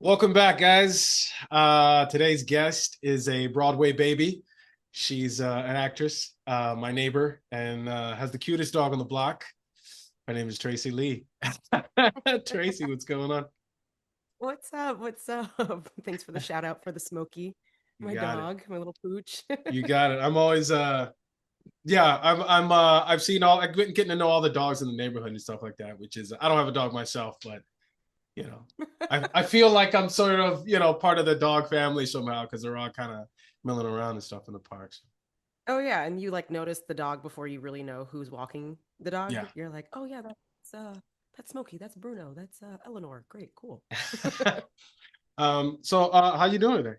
Welcome back, guys. Today's guest is a Broadway baby. She's an actress, my neighbor, and has the cutest dog on the block. Her name is Tracie Lee. Tracy, what's going on? What's up? What's up? Thanks for the shout out for the Smokey, You my got it. dog, my little pooch. You got it. I'm always yeah, I've seen I've been getting to know all the dogs in the neighborhood and stuff like that, which is I don't have a dog myself, but you know, I feel like I'm sort of, part of the dog family somehow because they're all kind of milling around and stuff in the parks. Oh yeah, and you like notice the dog before you really know who's walking the dog. Yeah. You're like, oh yeah, that's Smokey, that's Bruno, that's Eleanor. Great, cool. So how you doing today?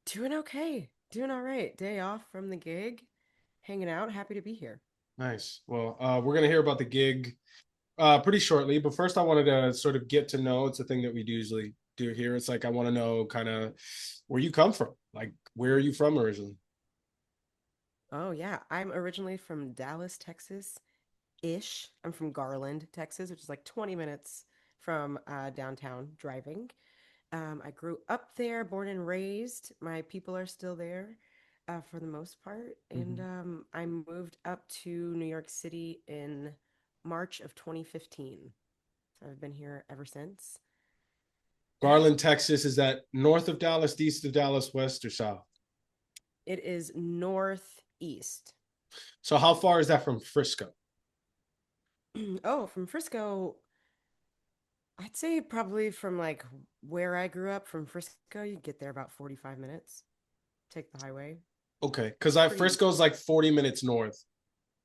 Doing okay, doing all right. Day off from the gig, hanging out. Happy to be here. Nice. Well, we're gonna hear about the gig pretty shortly, but first I wanted to sort of get to know. It's a thing that we usually do here. It's like I want to know kind of where you come from. Like, where are you from originally? Oh yeah, I'm originally from Dallas, Texas. Ish. I'm from Garland, Texas, which is like 20 minutes from downtown driving. I grew up there, born and raised. My people are still there for the most part. And Mhm. I moved up to New York City in March of 2015. So I've been here ever since. Garland, Texas. Is that north of Dallas, east of Dallas, west or south? It is northeast. So how far is that from Frisco? Oh, from Frisco, I'd say probably from like where I grew up from Frisco, you get there about 45 minutes. Take the highway. Okay, because I Pretty Frisco's like 40 minutes north,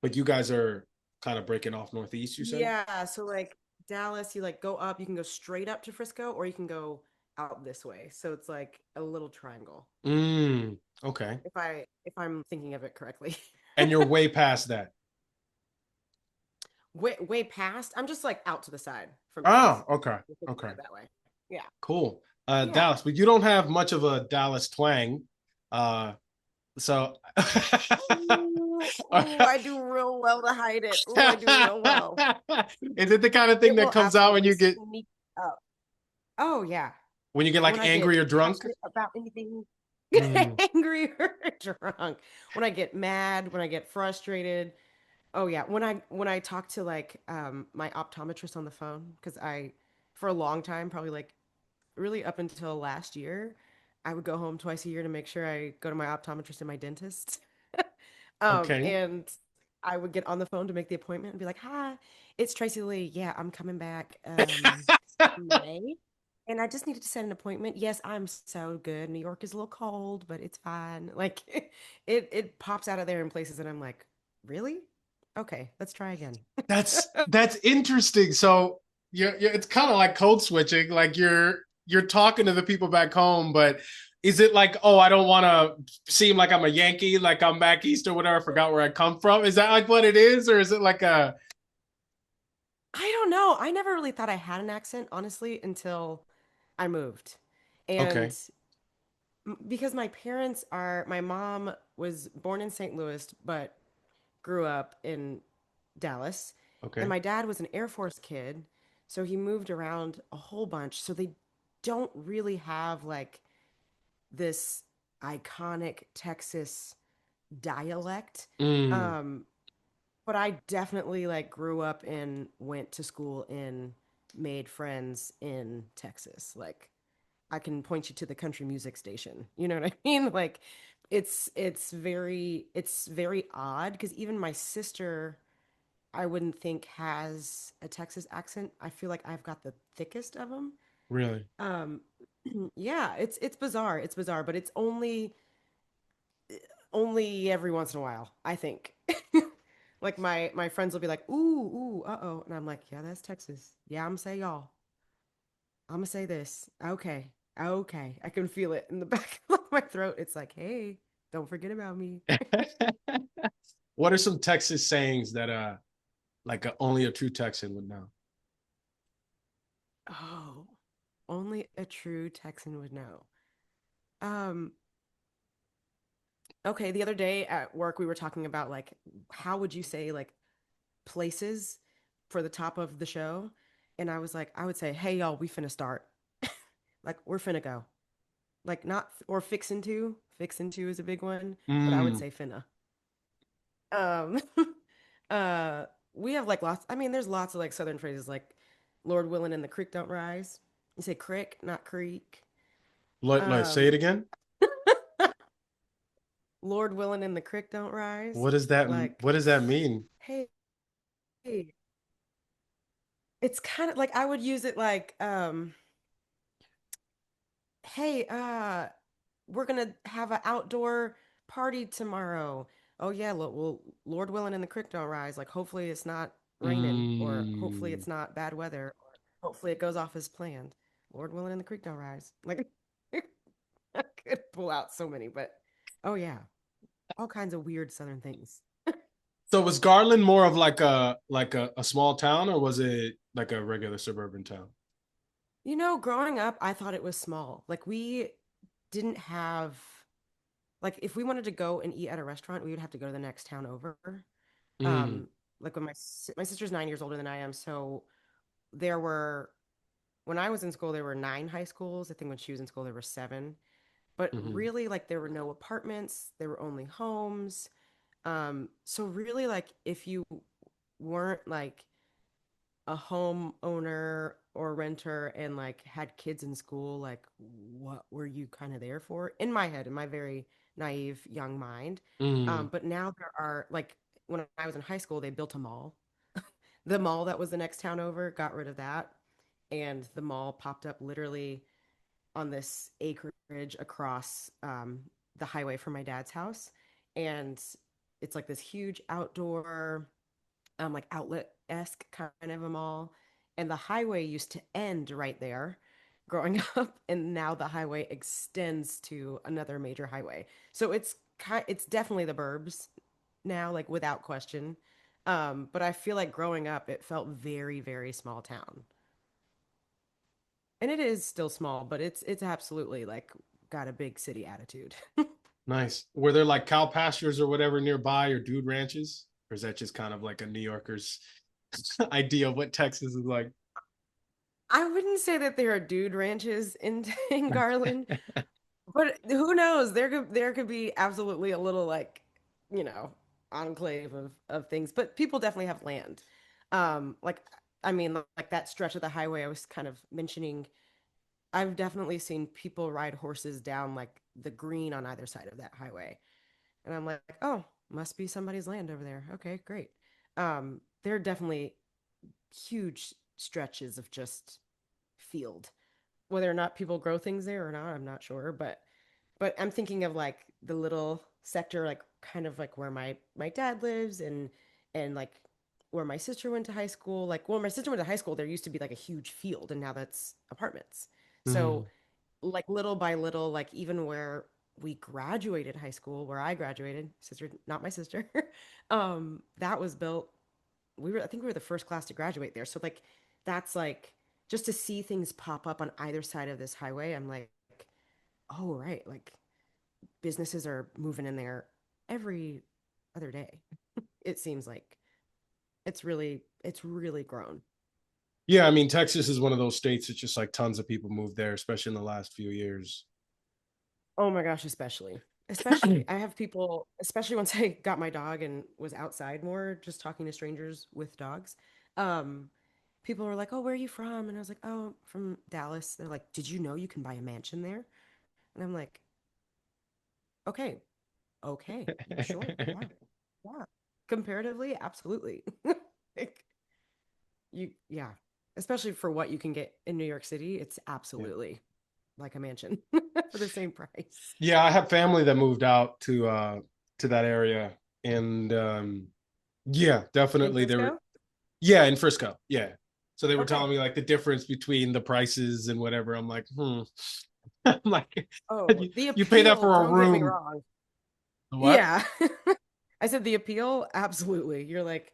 but you guys are kind of breaking off northeast, you said? Yeah, so like Dallas, you like go up, you can go straight up to Frisco, or you can go out this way. So it's like a little triangle. Okay. If I'm thinking of it correctly. And you're way past that. Way past. I'm just like out to the side from Oh, Dallas. okay. If you think about Okay. it that way. Yeah. Cool. Yeah. Dallas, but you don't have much of a Dallas twang. So I do real well to hide it. Oh, I do real well. is it the kind of thing It that will comes out absolutely sneak up. Oh yeah. when you get When like I get angry or drunk? passionate about anything, Mm, angry or drunk, when I get mad, when I get frustrated. Oh yeah, when I talk to like my optometrist on the phone, because I for a long time, probably like really up until last year, I would go home twice a year to make sure I go to my optometrist and my dentist. okay. And I would get on the phone to make the appointment and be like, "Hi, it's Tracie Lee. Yeah, I'm coming back May, and I just needed to set an appointment. Yes, I'm so good. New York is a little cold, but it's fine. Like it pops out of there in places, and I'm like, really? Okay, let's try again. That's interesting. So it's kind of like code switching. Like you're talking to the people back home, but is it like, oh, I don't want to seem like I'm a Yankee, like I'm back east or whatever? I forgot where I come from. Is that like what it is, or is it like a I don't know. I never really thought I had an accent, honestly, until I moved. okay, And because my mom was born in St. Louis, but grew up in Dallas. And okay, my dad was an Air Force kid. So he moved around a whole bunch. So they don't really have like this iconic Texas dialect. mm, Um, but I definitely like grew up and went to school and made friends in Texas. Like I can point you to the country music station. You know what I mean? Like it's very odd because even my sister I wouldn't think has a Texas accent. I feel like I've got the thickest of them. really? Um yeah, it's bizarre. It's bizarre, but it's only every once in a while, I think. Like my friends will be like, "Ooh, uh-oh." And I'm like, "Yeah, that's Texas. Yeah, I'm gonna say y'all. I'm gonna say this. Okay. Okay." I can feel it in the back of my throat. It's like, "Hey, don't forget about me." What are some Texas sayings that like only a true Texan would know? Oh, only a true Texan would know. Um, okay, the other day at work we were talking about like how would you say like places for the top of the show? And I was like, I would say, "Hey y'all, we finna start." Like we're finna go. Like not or fixin' to. Fixin' to is a big one, but I would Mm, say finna. Um uh we have like lots, I mean, there's lots of like southern phrases like Lord willing and the creek don't rise. You say crick, not creek. say it Um again. Lord willing and the creek don't rise. What does that Like, what does that mean? hey, hey, it's kind of like I would use it like, hey, we're gonna have an outdoor party tomorrow. Oh yeah, well, Lord willing and the creek don't rise. Like hopefully it's not raining, or hopefully Mm. it's not bad weather, or hopefully it goes off as planned. Lord willing and the creek don't rise. Like I could pull out so many, but oh yeah, all kinds of weird southern things. So was Garland more of like a small town, or was it like a regular suburban town? You know, growing up, I thought it was small. Like we didn't have like if we wanted to go and eat at a restaurant, we would have to go to the next town over. Mm, Um, like when my sister's 9 years older than I am, so there were when I was in school, there were nine high schools. I think when she was in school, there were seven. But mm-hmm, really, like there were no apartments, there were only homes. So really, like if you weren't like a homeowner or renter and like had kids in school, like what were you kind of there for? In my head, in my very naive young mind. mm, But now there are like when I was in high school, they built a mall. The mall that was the next town over got rid of that, and the mall popped up literally on this acreage across the highway from my dad's house, and it's like this huge outdoor like outlet-esque kind of a mall. And the highway used to end right there growing up, and now the highway extends to another major highway. So it's definitely the burbs now, like without question. But I feel like growing up, it felt very, very small town. And it is still small, but it's absolutely like got a big city attitude. nice. Were there like cow pastures or whatever nearby, or dude ranches, or is that just kind of like a New Yorker's idea of what Texas is like? I wouldn't say that there are dude ranches in Garland, but who knows? There could be absolutely a little like, you know, enclave of things, but people definitely have land. Like I mean, like that stretch of the highway I was kind of mentioning, I've definitely seen people ride horses down like the green on either side of that highway. And I'm like, "Oh, must be somebody's land over there." Okay, great. There are definitely huge stretches of just field. Whether or not people grow things there or not, I'm not sure, but I'm thinking of like the little sector, like kind of like where my dad lives, and like where my sister went to high school. Like when my sister went to high school, there used to be like a huge field, and now that's apartments. Mm, So like little by little, like even where we graduated high school, where I graduated, sister, not my sister, that was built. I think we were the first class to graduate there. So like that's like just to see things pop up on either side of this highway. I'm like, oh right, like businesses are moving in there every other day. It seems like it's really grown. yeah, I mean, Texas is one of those states that just like tons of people moved there, especially in the last few years. Oh my gosh, especially I have people, especially once I got my dog and was outside more, just talking to strangers with dogs. Um, People were like, "Oh, where are you from?" And I was like, "Oh, from Dallas." They're like, "Did you know you can buy a mansion there?" And I'm like, "Okay, okay, sure, yeah, yeah." Comparatively, absolutely. Like, yeah, especially for what you can get in New York City, it's Yeah. absolutely like a mansion for the same price. Yeah, I have family that moved out to that area, and yeah, In definitely there were, Frisco? yeah, in Frisco. Yeah. So they were Okay. telling me like the difference between the prices and whatever. I'm like, I'm like, Oh, you, the you pay that appeal, for a don't get me room. wrong. What? Yeah. I said the appeal, absolutely. You're like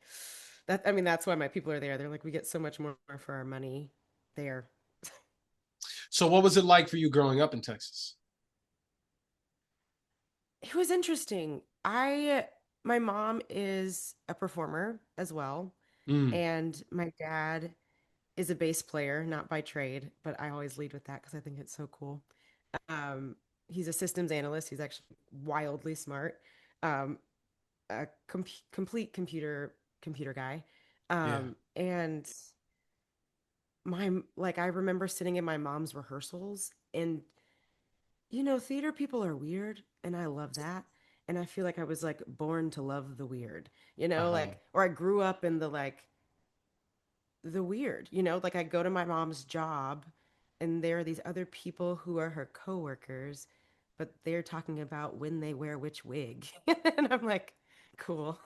that. I mean, that's why my people are there. They're like, we get so much more for our money there. So what was it like for you growing up in Texas? It was interesting. My mom is a performer as well, Mm, and my dad is a bass player, not by trade, but I always lead with that because I think it's so cool. Um, he's a systems analyst. He's actually wildly smart. Um, a complete computer guy. Yeah. And I remember sitting in my mom's rehearsals, and theater people are weird, and I love that. And I feel like I was like born to love the weird, Uh-huh. like, or I grew up in the weird, like I go to my mom's job and there are these other people who are her coworkers, but they're talking about when they wear which wig. And I'm like, cool.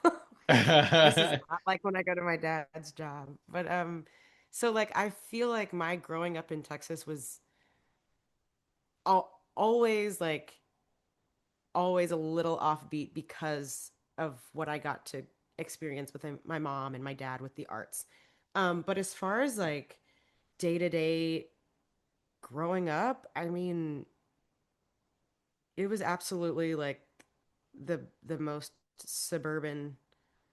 This is not like when I go to my dad's job. But so like I feel like my growing up in Texas was always like always a little offbeat because of what I got to experience with my mom and my dad with the arts. But as far as like day to day growing up, I mean, it was absolutely like the most suburban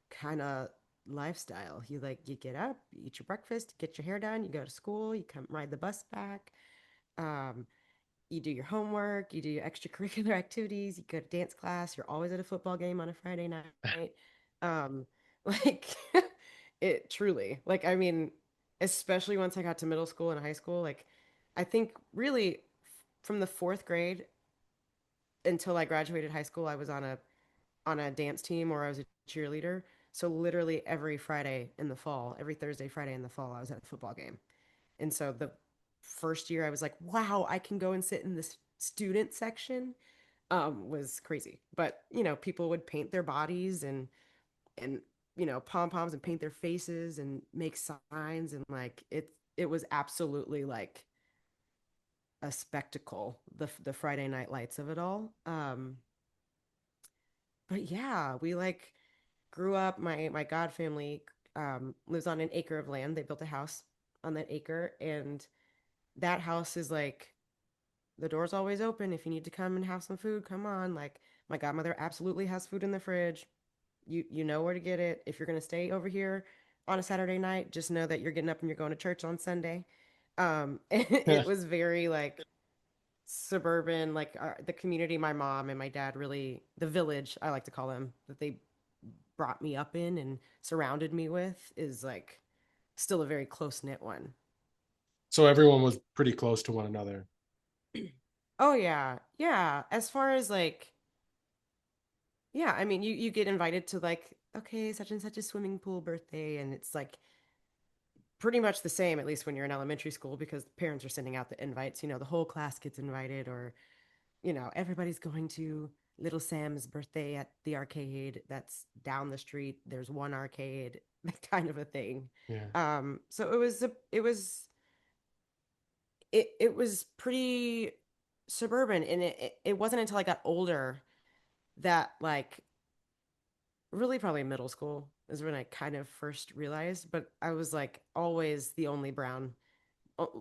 kind of lifestyle. You get up, you eat your breakfast, get your hair done, you go to school, you come ride the bus back. Um, you do your homework, you do your extracurricular activities, you go to dance class, you're always at a football game on a Friday night. Um, like it truly, like, I mean, especially once I got to middle school and high school, like, I think really from the fourth grade until I graduated high school, I was on a dance team or I was a cheerleader. So literally every Friday in the fall, every Thursday, Friday in the fall, I was at a football game. And so the first year I was like, wow, I can go and sit in this student section. Was crazy. But, people would paint their bodies and pom poms and paint their faces and make signs, and like it was absolutely like a spectacle, the Friday night lights of it all. But yeah, we like grew up. My god family lives on an acre of land. They built a house on that acre, and that house is like the door's always open. If you need to come and have some food, come on. Like my godmother absolutely has food in the fridge. You know where to get it. If you're gonna stay over here on a Saturday night, just know that you're getting up and you're going to church on Sunday. It was very like suburban, like the community my mom and my dad really, the village I like to call them, that they brought me up in and surrounded me with is like still a very close knit one. So everyone was pretty close to one another. Oh yeah, yeah. As far as like, yeah, I mean, you get invited to like, okay, such and such a swimming pool birthday, and it's like pretty much the same, at least when you're in elementary school, because parents are sending out the invites. The whole class gets invited, or everybody's going to little Sam's birthday at the arcade that's down the street. There's one arcade, that kind of a thing. Yeah. So it was pretty suburban, and it wasn't until I got older that like really probably middle school is when I kind of first realized, but I was like always the only brown,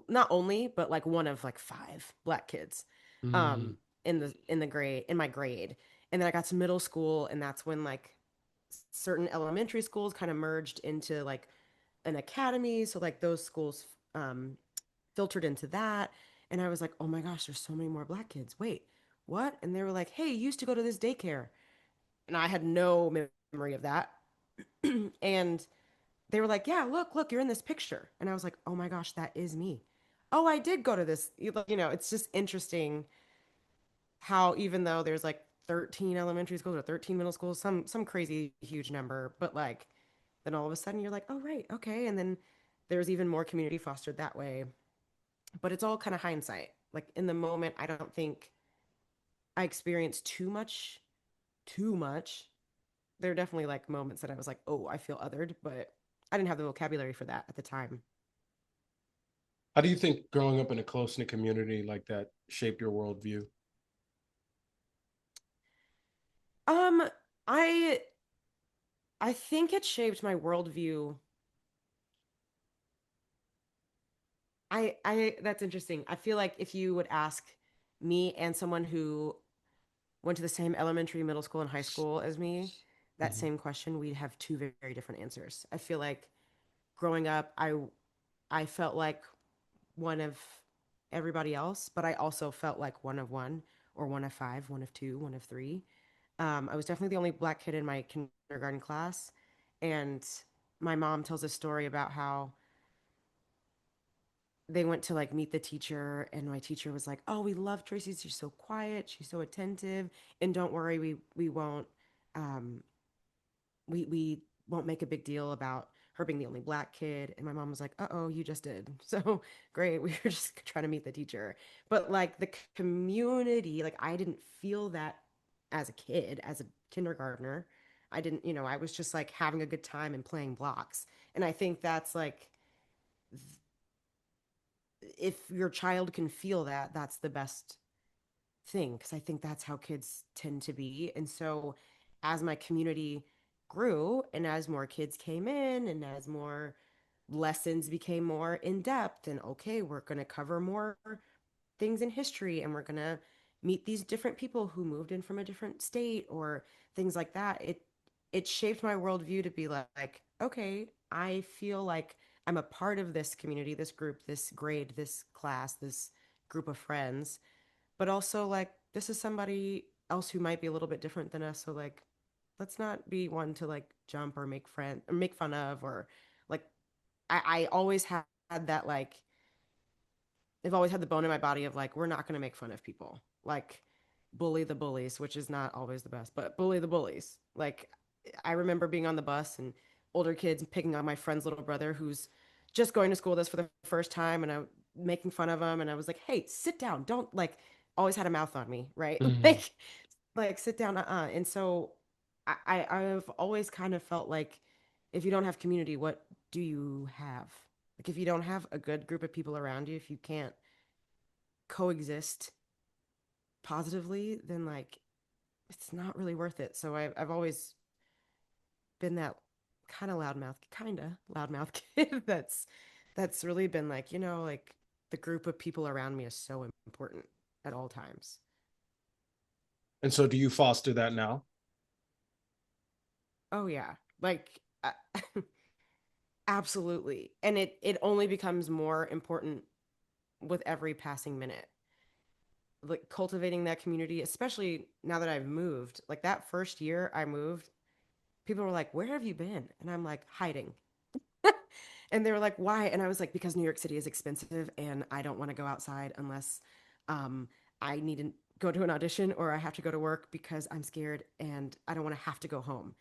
not only, but like one of like five black kids Mm. um in my grade. And then I got to middle school, and that's when like certain elementary schools kind of merged into like an academy, so like those schools filtered into that. And I was like, oh my gosh, there's so many more black kids. Wait, what? And they were like, hey, you used to go to this daycare. And I had no memory of that. And they were like, yeah, look, you're in this picture. And I was like, oh my gosh, that is me. Oh, I did go to this. It's just interesting how even though there's like 13 elementary schools or 13 middle schools, some crazy huge number, but like then all of a sudden you're like, oh right, okay. And then there's even more community fostered that way. But it's all kind of hindsight. Like in the moment, I don't think I experienced too much. There are definitely like moments that I was like, oh, I feel othered, but I didn't have the vocabulary for that at the time. How do you think growing up in a close knit community like that shaped your worldview? Um, I I think it shaped my worldview. I That's interesting. I feel like if you would ask me and someone who went to the same elementary, middle school, and high school as me, that Mhm. same question, we'd have two very different answers. I feel like growing up, I felt like one of everybody else, but I also felt like one of one or one of five, one of two, one of three. I was definitely the only black kid in my kindergarten class. And my mom tells a story about how they went to like meet the teacher, and my teacher was like, "Oh, we love Tracy. She's so quiet. She's so attentive. And don't worry, we won't um we won't make a big deal about her being the only black kid." And my mom was like, "Uh-oh, you just did." So great. We were just trying to meet the teacher. But like the community, like I didn't feel that as a kid, as a kindergartner. I didn't, I was just like having a good time and playing blocks. And I think that's like, if your child can feel that, that's the best thing, because I think that's how kids tend to be. And so as my community grew and as more kids came in and as more lessons became more in depth, and okay, we're going to cover more things in history, and we're going to meet these different people who moved in from a different state or things like that, it shaped my worldview to be like, okay, I feel like I'm a part of this community, this group, this grade, this class, this group of friends, but also like this is somebody else who might be a little bit different than us. So like, let's not be one to like jump or make friend or make fun of, or like I always had that like, I've always had the bone in my body of like, we're not going to make fun of people. Like, bully the bullies, which is not always the best, but bully the bullies. Like, I remember being on the bus and older kids picking on my friend's little brother who's just going to school with us for the first time, and I making fun of him, and I was like, "Hey, sit down. Don't like." Always had a mouth on me, right? Mhm. Like sit down. And so I've always kind of felt like if you don't have community, what do you have? Like if you don't have a good group of people around you, if you can't coexist positively, then like it's not really worth it. So I've always been that kind of loudmouth kid that's really been like, like the group of people around me is so important at all times. And so do you foster that now? Oh yeah. Like absolutely. And it only becomes more important with every passing minute. Like cultivating that community, especially now that I've moved. Like that first year I moved, people were like, "Where have you been?" And I'm like, "Hiding." And they were like, "Why?" And I was like, "Because New York City is expensive and I don't want to go outside unless um I need to go to an audition or I have to go to work because I'm scared and I don't want to have to go home."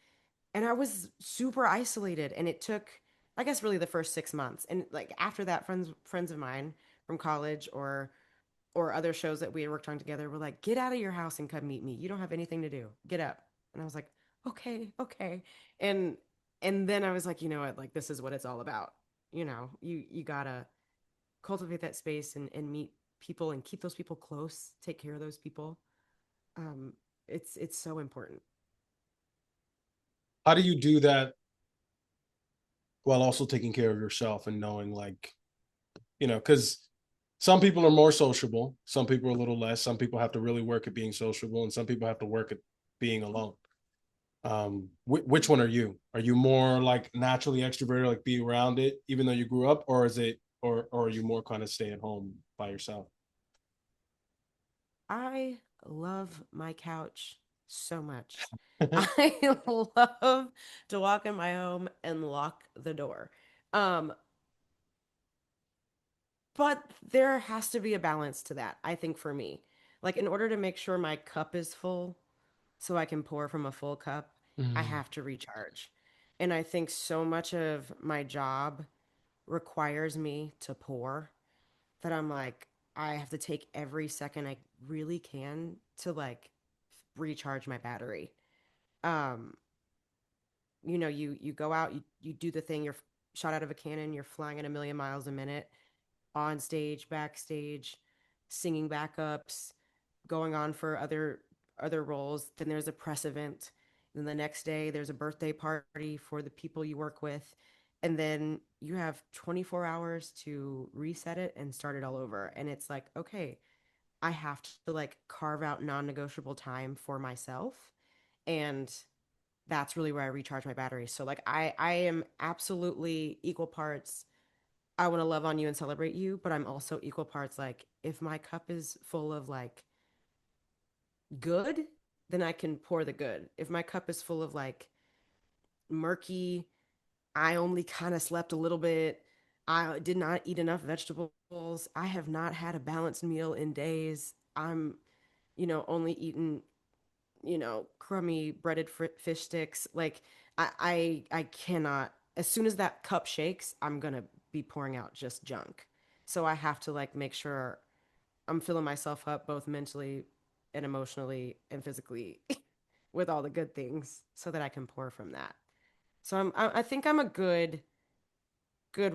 And I was super isolated, and it took, I guess, really the first 6 months. And like after that, friends of mine from college or other shows that we had worked on together were like, "Get out of your house and come meet me. You don't have anything to do. Get up." And I was like, "Okay, okay." And and then I was like, "You know what? Like this is what it's all about. You gotta cultivate that space and meet people and keep those people close, take care of those people. Um, it's so important." How do you do that while also taking care of yourself and knowing like, because some people are more sociable, some people are a little less, some people have to really work at being sociable, and some people have to work at being alone. Which one are you? Are you more like naturally extroverted, like be around it, even though you grew up, or is it, or are you more kind of stay at home by yourself? I love my couch so much. I love to walk in my home and lock the door. Um, but there has to be a balance to that, I think, for me. Like, in order to make sure my cup is full so I can pour from a full cup, I Mm. have to recharge. And I think so much of my job requires me to pour that I'm like, I have to take every second I really can to like recharge my battery. Um, you go out, you do the thing, you're shot out of a cannon, you're flying at a million miles a minute, on stage, backstage, singing backups, going on for other roles. Then there's a press event. Then the next day there's a birthday party for the people you work with. And then you have 24 hours to reset it and start it all over. And it's like, okay, I have to like carve out non-negotiable time for myself. And that's really where I recharge my batteries. So like I am absolutely equal parts I want to love on you and celebrate you, but I'm also equal parts like if my cup is full of like good, then I can pour the good. If my cup is full of like murky, I only kind of slept a little bit. I did not eat enough vegetables. I have not had a balanced meal in days. I'm, only eating, crummy breaded fish sticks. Like I cannot. As soon as that cup shakes, I'm gonna be pouring out just junk. So I have to like make sure I'm filling myself up both mentally and emotionally and physically with all the good things so that I can pour from that. So I think I'm a good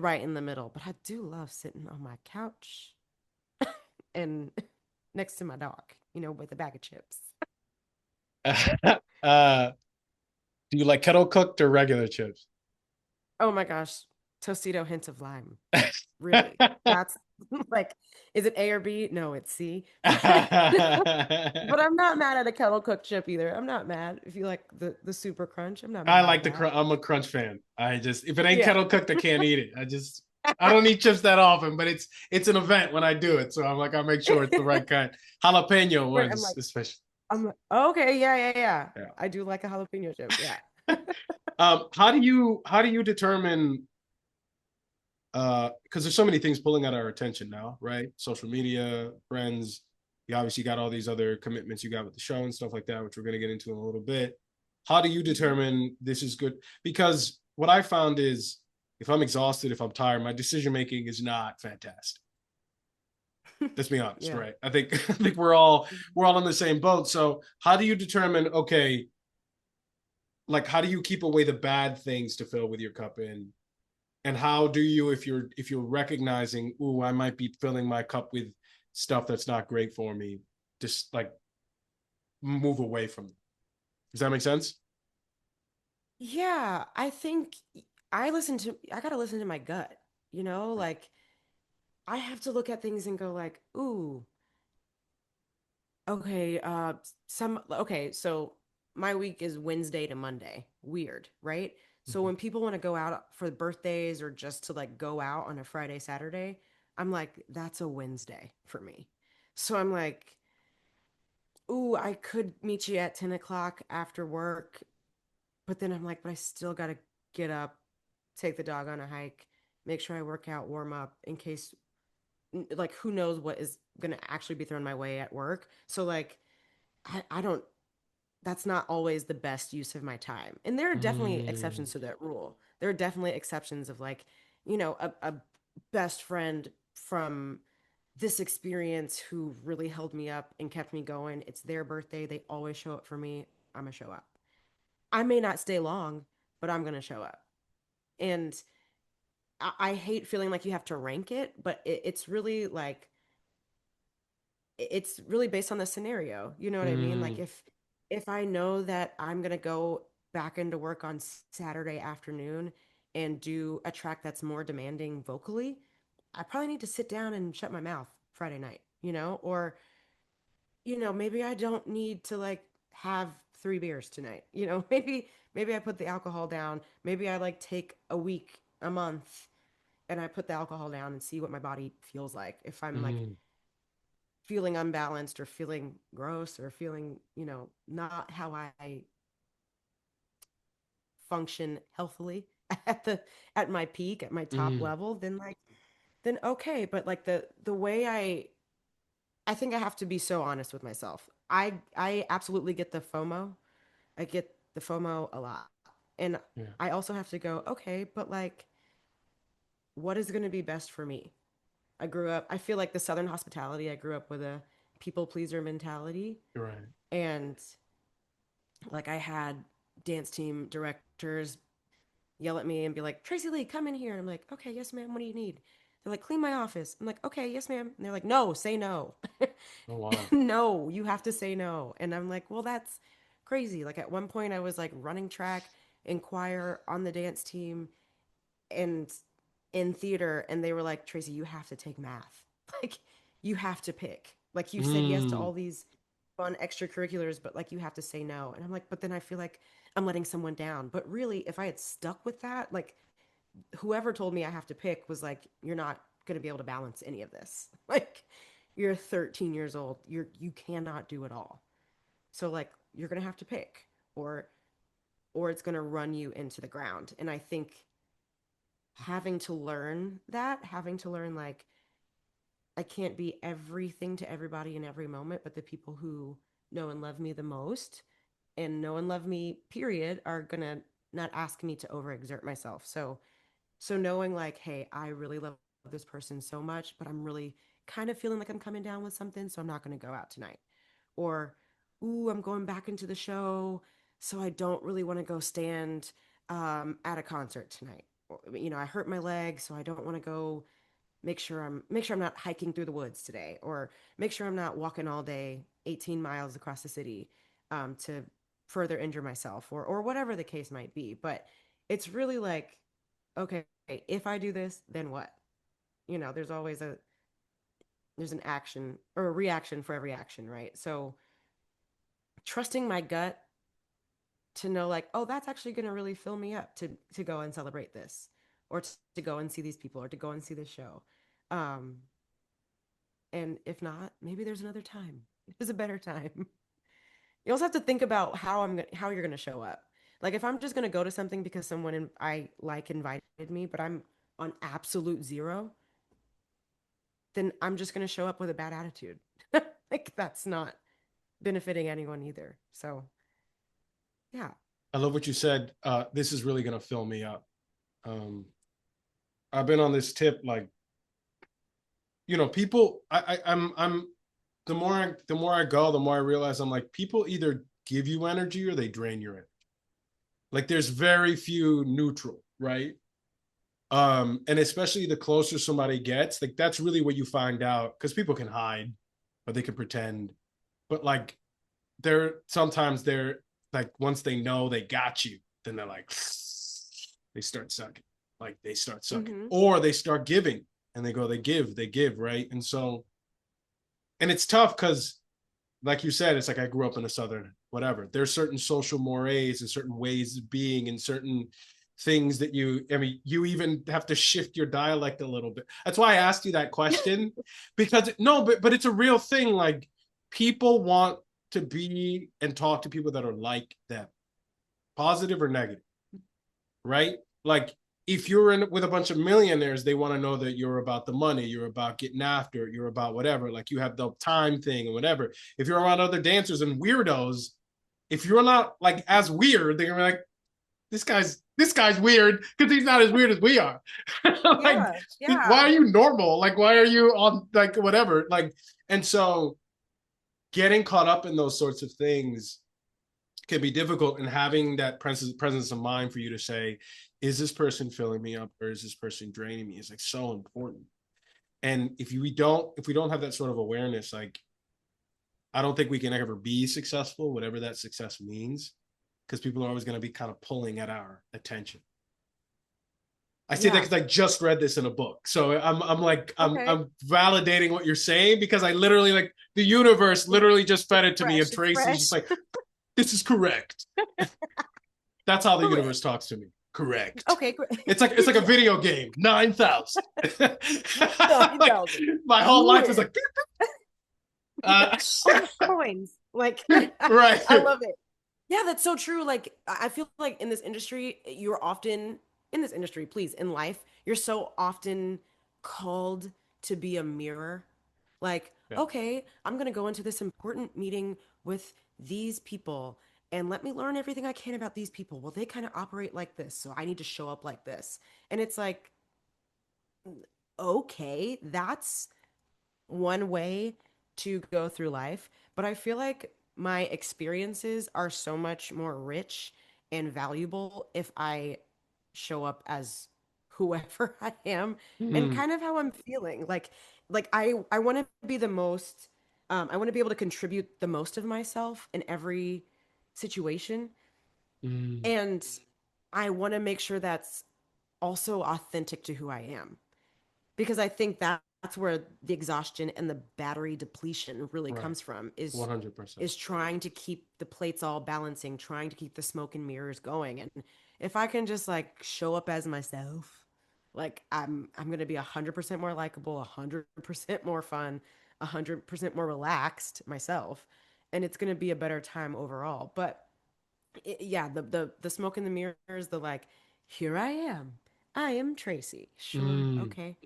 right in the middle, but I do love sitting on my couch and next to my dog, with a bag of chips. uh, do you like kettle cooked or regular chips? Oh my gosh, Tostito hint of lime. Really. That's like, is it A or B? No, it's C. But I'm not mad at a kettle cooked chip either. I'm not mad if you like the super crunch. I'm not I mad at like the that. crunch. I'm a crunch fan. I just if it ain't Yeah. kettle cooked, I can't eat it. I don't eat chips that often, but it's an event when I do it. So I'm like I make sure it's the right kind. Jalapeno Right. I'm ones, like, especially. okay, yeah, yeah, yeah. Yeah. I do like a jalapeno chip. Yeah. How do you determine because there's so many things pulling at our attention now, right? Social media, friends. You obviously got all these other commitments you got with the show and stuff like that, which we're going to get into in a little bit. How do you Mhm. determine this is good? Because what I found is if I'm exhausted, if I'm tired, my decision making is not fantastic. Let's be honest, Yeah. right? I think we're all in the same boat. So how do you determine, okay, like how do you keep away the bad things to fill with your cup in, and how do you if you're recognizing, ooh, I might be filling my cup with stuff that's not great for me, just like move away from it. Does that make sense? Yeah, I think I gotta listen to my gut, like I have to look at things and go like, ooh, okay, so my week is Wednesday to Monday. Weird, right? So Mm-hmm. when people want to go out for birthdays or just to like go out on a Friday, Saturday, I'm like, that's a Wednesday for me. So I'm like, ooh, I could meet you at 10 o'clock after work, but then I'm like, but I still gotta get up, take the dog on a hike, make sure I work out, warm up in case like who knows what is gonna actually be thrown my way at work. So like I don't that's not always the best use of my time. And there are definitely Mm, exceptions to that rule. There are definitely exceptions of like, a best friend from this experience who really held me up and kept me going. It's their birthday. They always show up for me. I'm going to show up. I may not stay long, but I'm going to show up. And I hate feeling like you have to rank it, but it's really like it's really based on the scenario. You know what I mean? Like mm, if I know that I'm going to go back into work on Saturday afternoon and do a track that's more demanding vocally, I probably need to sit down and shut my mouth Friday night, or maybe I don't need to like have 3 beers tonight. Maybe I put the alcohol down. Maybe I like take a week, a month and I put the alcohol down and see what my body feels like. If I'm like mm, feeling unbalanced or feeling gross or feeling, not how I function healthily at the at my peak, at my top mm, level, then okay. But like the way I think I have to be so honest with myself. I absolutely get the FOMO. I get the FOMO a lot. And yeah, I also have to go, okay, but like what is going to be best for me? I feel like the Southern hospitality, I grew up with a people pleaser mentality. you're right. And like I had dance team directors yell at me and be like, Tracie Lee, come in here. And I'm like, okay, yes, ma'am. What do you need? They're like, clean my office. I'm like, okay, yes, ma'am. And they're like, no, say no. Oh wow. No, you have to say no. And I'm like, well, that's crazy. Like at one point, I was like running track and choir on the dance team and in theater, and they were like, Tracie, you have to take math. Like, you have to pick. Like, you said yes to Mm, all these fun extracurriculars, but like, you have to say no. And I'm like, but then I feel like I'm letting someone down. But really, if I had stuck with that, like, whoever told me I have to pick was like, you're not going to be able to balance any of this. Like, you're 13 years old. You cannot do it all. So like, you're going to have to pick, or it's going to run you into the ground. And I think having to learn like, I can't be everything to everybody in every moment, but the people who know and love me the most and know and love me, period, are gonna not ask me to overexert myself. So knowing like, hey, I really love this person so much, but I'm really kind of feeling like I'm coming down with something, so I'm not gonna go out tonight. Or, ooh, I'm going back into the show, so I don't really want to go stand at a concert tonight. Or, I hurt my leg, so I don't want to go make sure I'm not hiking through the woods today, or make sure I'm not walking all day 18 miles across the city to further injure myself, or whatever the case might be. But it's really like, okay, if I do this, then what? There's always there's an action or a reaction for every action, right? So trusting my gut to know like, oh, that's actually going to really fill me up to go and celebrate this, or to go and see these people, or to go and see this show. um And if not, maybe there's another time. There's a better time. You also have to think about how you're gonna show up. Like if I'm just gonna go to something because I like invited me, but I'm on absolute zero, then I'm just gonna show up with a bad attitude. Like that's not benefiting anyone either. So yeah. I love what you said. This is really gonna fill me up. Um, I've been on this tip, like, people. I'm the more I go, the more I realize I'm like, people either give you energy or they drain your energy. Like, there's very few neutral, right? And especially the closer somebody gets, like that's really what you find out, because people can hide, but they can pretend. But like, they're like, once they know they got you, then they're like, they start sucking. Like they start sucking, Mm-hmm. or they start giving, and they give, right? And so, and it's tough because, like you said, it's like I grew up in a southern whatever. There's certain social mores and certain ways of being and certain things that you even have to shift your dialect a little bit. That's why I asked you that question, because no, but it's a real thing. Like, people want to be and talk to people that are like them, positive or negative, right? Like, if you're in with a bunch of millionaires, they want to know that you're about the money, you're about getting after it, you're about whatever, like you have the time thing or whatever. If you're around other dancers and weirdos, if you're not like as weird, they're gonna be like, this guy's weird because he's not as weird as we are. Like, Yeah. why are Yeah. you normal? Like, why are you on like whatever? Like, and so getting caught up in those sorts of things can be difficult, and having that presence of mind for you to say, is this person filling me up or is this person draining me, is like so important. And if we don't have that sort of awareness, like, I don't think we can ever be successful, whatever that success means, because people are always going to be kind of pulling at our attention. I say that Yeah. because I just read this in a book, so I'm like Okay. I'm validating what you're saying, because I literally, like, the universe Yeah. literally just fed it to me, and Fresh. It's Tracy's just fresh. like, this is correct. That's how the Well, universe talks to me. Correct. okay, great. It's like a Yeah. video game. 9,000. Nine Like, thousand. my whole You life is win. like, uh, All the coins. Like right. I love it. Yeah, that's so true. Like I feel like in this industry, please, in life, you're so often called to be a mirror. Like, Yeah. okay, I'm gonna go into this important meeting with these people and let me learn everything I can about these people. Well, they kind of operate like this, so I need to show up like this. And it's like, okay, that's one way to go through life, but I feel like my experiences are so much more rich and valuable if I show up as whoever I am and Mm, kind of how I'm feeling. Like I want to be the most I want to be able to contribute the most of myself in every situation, mm, and I want to make sure that's also authentic to who I am, because I think that's where the exhaustion and the battery depletion really right. comes from, is 100%. trying to keep the plates all balancing, trying to keep the smoke and mirrors going. And if I can just like show up as myself, Like I'm gonna be 100% more likable, 100% more fun, 100% more relaxed myself, and it's gonna be a better time overall. But yeah, the smoke and the mirrors, the like, here I am Tracy. Sure, Mm, okay,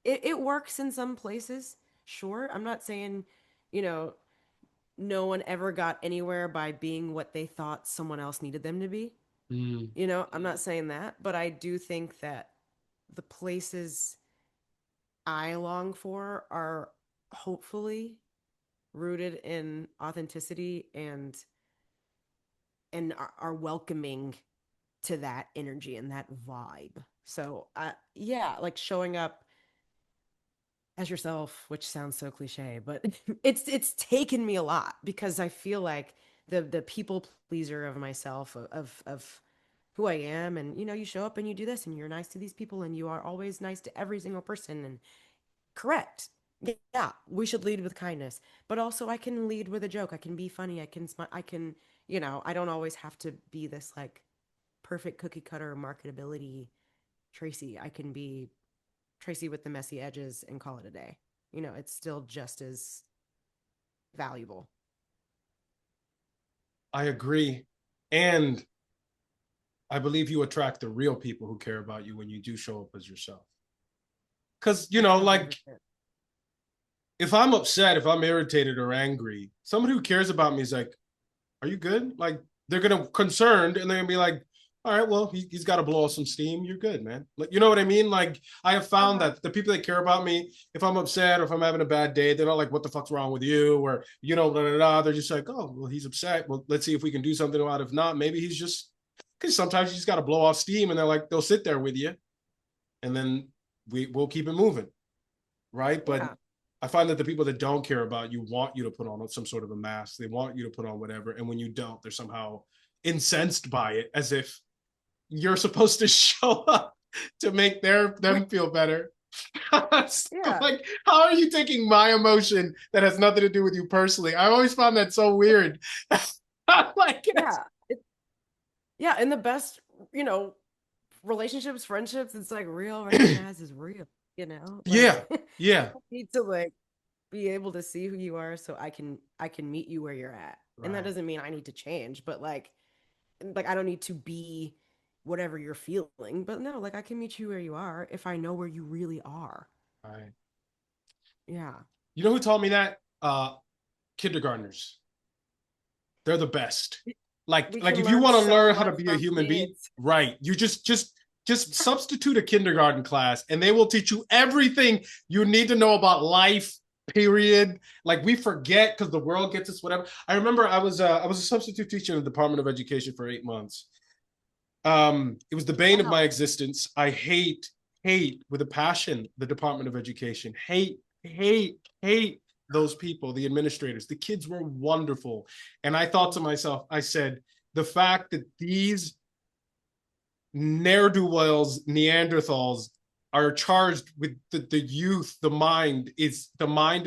it works in some places. Sure, I'm not saying, you know, no one ever got anywhere by being what they thought someone else needed them to be. mm, You know, I'm not saying that, but I do think that the places I long for are hopefully rooted in authenticity and are welcoming to that energy and that vibe. So, yeah, like showing up as yourself, which sounds so cliche, but it's taken me a lot because I feel like the people pleaser of myself of who I am, and you show up and you do this and you're nice to these people and you are always nice to every single person, and correct. Yeah, we should lead with kindness, but also I can lead with a joke. I can be funny. I can smile. I can, I don't always have to be this like perfect cookie cutter marketability Tracy. I can be Tracy with the messy edges and call it a day. It's still just as valuable. I agree. And I believe you attract the real people who care about you when you do show up as yourself. Because, like 100%. if I'm upset, if I'm irritated or angry, somebody who cares about me is like, are you good? Like they're gonna concerned and they're gonna be like, all right, well, he's got to blow off some steam. You're good, man. Like, you know what I mean? Like, I have found Uh-huh. that the people that care about me, if I'm upset or if I'm having a bad day, they're not like, what the fuck's wrong with you? Or, blah, blah, blah. They're just like, oh, well, he's upset. Well, let's see if we can do something about it. If not, maybe he's just, because sometimes you just got to blow off steam and they're like, they'll sit there with you and then we'll keep it moving. Right. But Yeah. I find that the people that don't care about you want you to put on some sort of a mask. They want you to put on whatever. And when you don't, they're somehow incensed by it as if you're supposed to show up to make them feel better. Yeah. Like, how are you taking my emotion that has nothing to do with you personally? I always found that so weird. Like, Yeah. Yeah. And the best, you know, relationships, friendships, it's like real recognize is real, like yeah, yeah, I need to like be able to see who you are so I can meet you where you're at. And that right, doesn't mean I need to change, but like I don't need to be whatever you're feeling. But no, like I can meet you where you are if I know where you really are. right. Yeah. You know who taught me that? Kindergartners. They're the best. Like We like can if you learn want to so learn how to much be a from human being, kids. right? You just substitute a kindergarten class and they will teach you everything you need to know about life. Period. Like we forget because the world gets us whatever. I remember I was a substitute teacher in the Department of Education for 8 months. It was the bane of my Wow. existence. I hate with a passion the Department of Education. Hate those people, the administrators. The kids were wonderful. And I thought to Mhm. myself, I said, the fact that these ne'er-do-wells, Neanderthals, are charged with the youth, the mind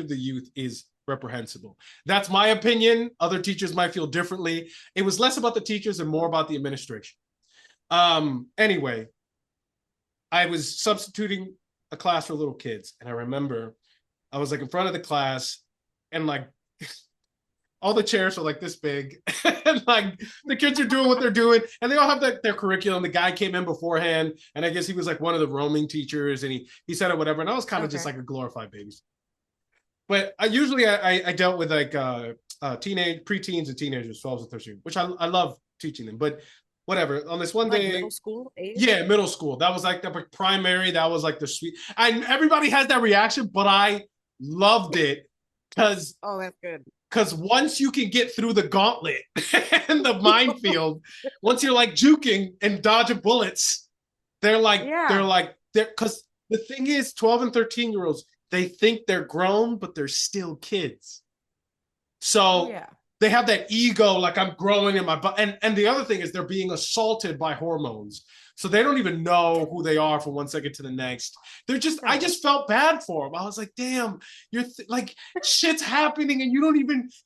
of the youth is reprehensible. That's my opinion. Other teachers might feel differently. It was less about the teachers and more about the administration. Anyway, I was substituting a class for little kids, and I remember I was like in front of the class, and like all the chairs are like this big, and like the kids are doing what they're doing, and they all have their curriculum. The guy came in beforehand, and I guess he was like one of the roaming teachers, and he said it whatever, and I was kind of just Okay. like a glorified baby. But I dealt with like teenage preteens and teenagers, 12 and 13, which I love teaching them. But whatever. On this one Like middle day, school age? yeah, middle school. That was like the primary. That was like the sweet. And everybody has that reaction, but I loved it because Oh, that's good. once you can get through the gauntlet and the minefield, once you're like juking and dodging bullets, they're Yeah. like they're because the thing is, 12 and 13-year-olds, they think they're grown, but they're still kids. Oh So yeah. they have that ego, like I'm growing in my butt. And the other thing is they're being assaulted by hormones. So they don't even know who they are from one second to the next. I Right. just felt bad for them. I was like, damn, like shit's happening and you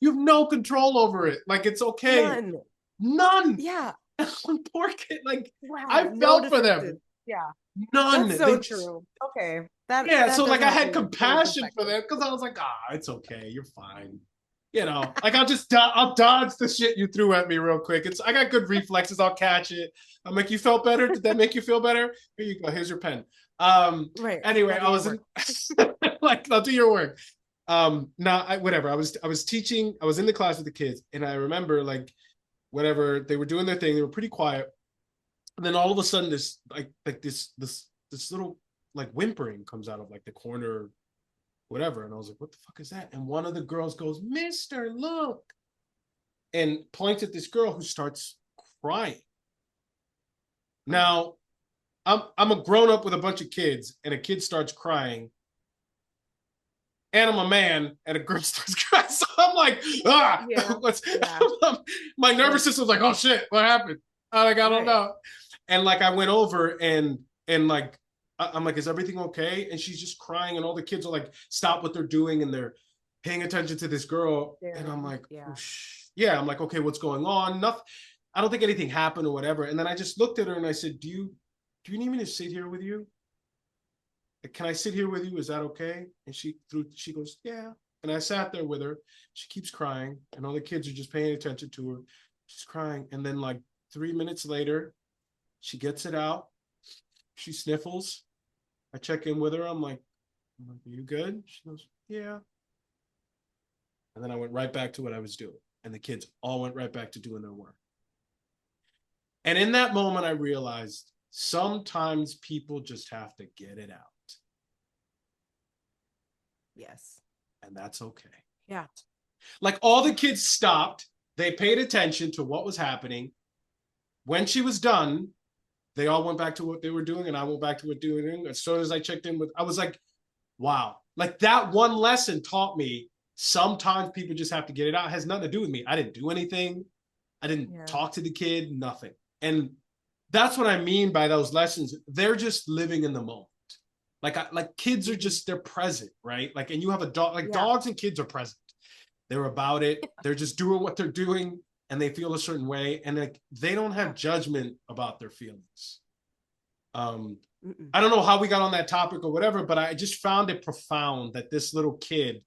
have no control over it. Like it's okay. None. None. Yeah. Poor kid. Like Wow. I No felt for them. defenses. Yeah. None. That's so They just, true. Okay. That yeah. that So does like I had actually put it in compassion for perspective. them because I was like, ah, it's okay, you're fine. Like I'll dodge the shit you threw at me real quick. I got good reflexes. I'll catch it. I'm like, you felt better? Did that make you feel better? Here you go. Here's your pen. Right. Anyway, Now do I your was work. in like, I'll do your work. Whatever. I was teaching, I was in the class with the kids, and I remember like whatever, they were doing their thing, they were pretty quiet. And then all of a sudden this this little like whimpering comes out of like the corner, whatever. And I was like, what the fuck is that? And one of the girls goes, Mister, look, and points at this girl who starts crying. Now, I'm a grown up with a bunch of kids, and a kid starts crying, and I'm a man, and a girl starts crying. So I'm like, ah, Yeah. what's Yeah. my nervous Like, system's like, oh shit, what happened? I'm like, I don't right. know. And like I went over and like I'm like, is everything okay? And she's just crying, and all the kids are like, stop what they're doing, and they're paying attention to this girl. And I'm Staring. like, oh, Yeah. yeah. I'm like, okay, what's going on? Nothing. I don't think anything happened or whatever. And then I just looked at her and I said, do you need me to sit here with you? Can I sit here with you? Is that okay? And she goes, yeah. And I sat there with her. She keeps crying, and all the kids are just paying attention to her. She's crying. And then like 3 minutes later, she gets it out. She sniffles. I check in with her. I'm like, are you good? She goes, yeah. And then I went right back to what I was doing. And the kids all went right back to doing their work. And in that moment, I realized sometimes people just have to get it out. Yes. And that's okay. Yeah. Like all the kids stopped. They paid attention to what was happening. When she was done, they all went back to what they were doing, and I went back to what doing. As soon as I checked in with, I was like, wow. Like that one lesson taught me sometimes people just have to get it out. It has nothing to do with me. I didn't do anything. I didn't Yeah. talk to the kid, nothing. And that's what I mean by those lessons. They're just living in the moment. Like kids are just, they're present, right? Like, and you have a dog, like Yeah. dogs and kids are present. They're about it. They're just doing what they're doing, and they feel a certain way, and like they don't have judgment about their feelings. I don't know how we got on that topic or whatever, but I just found it profound that this little kid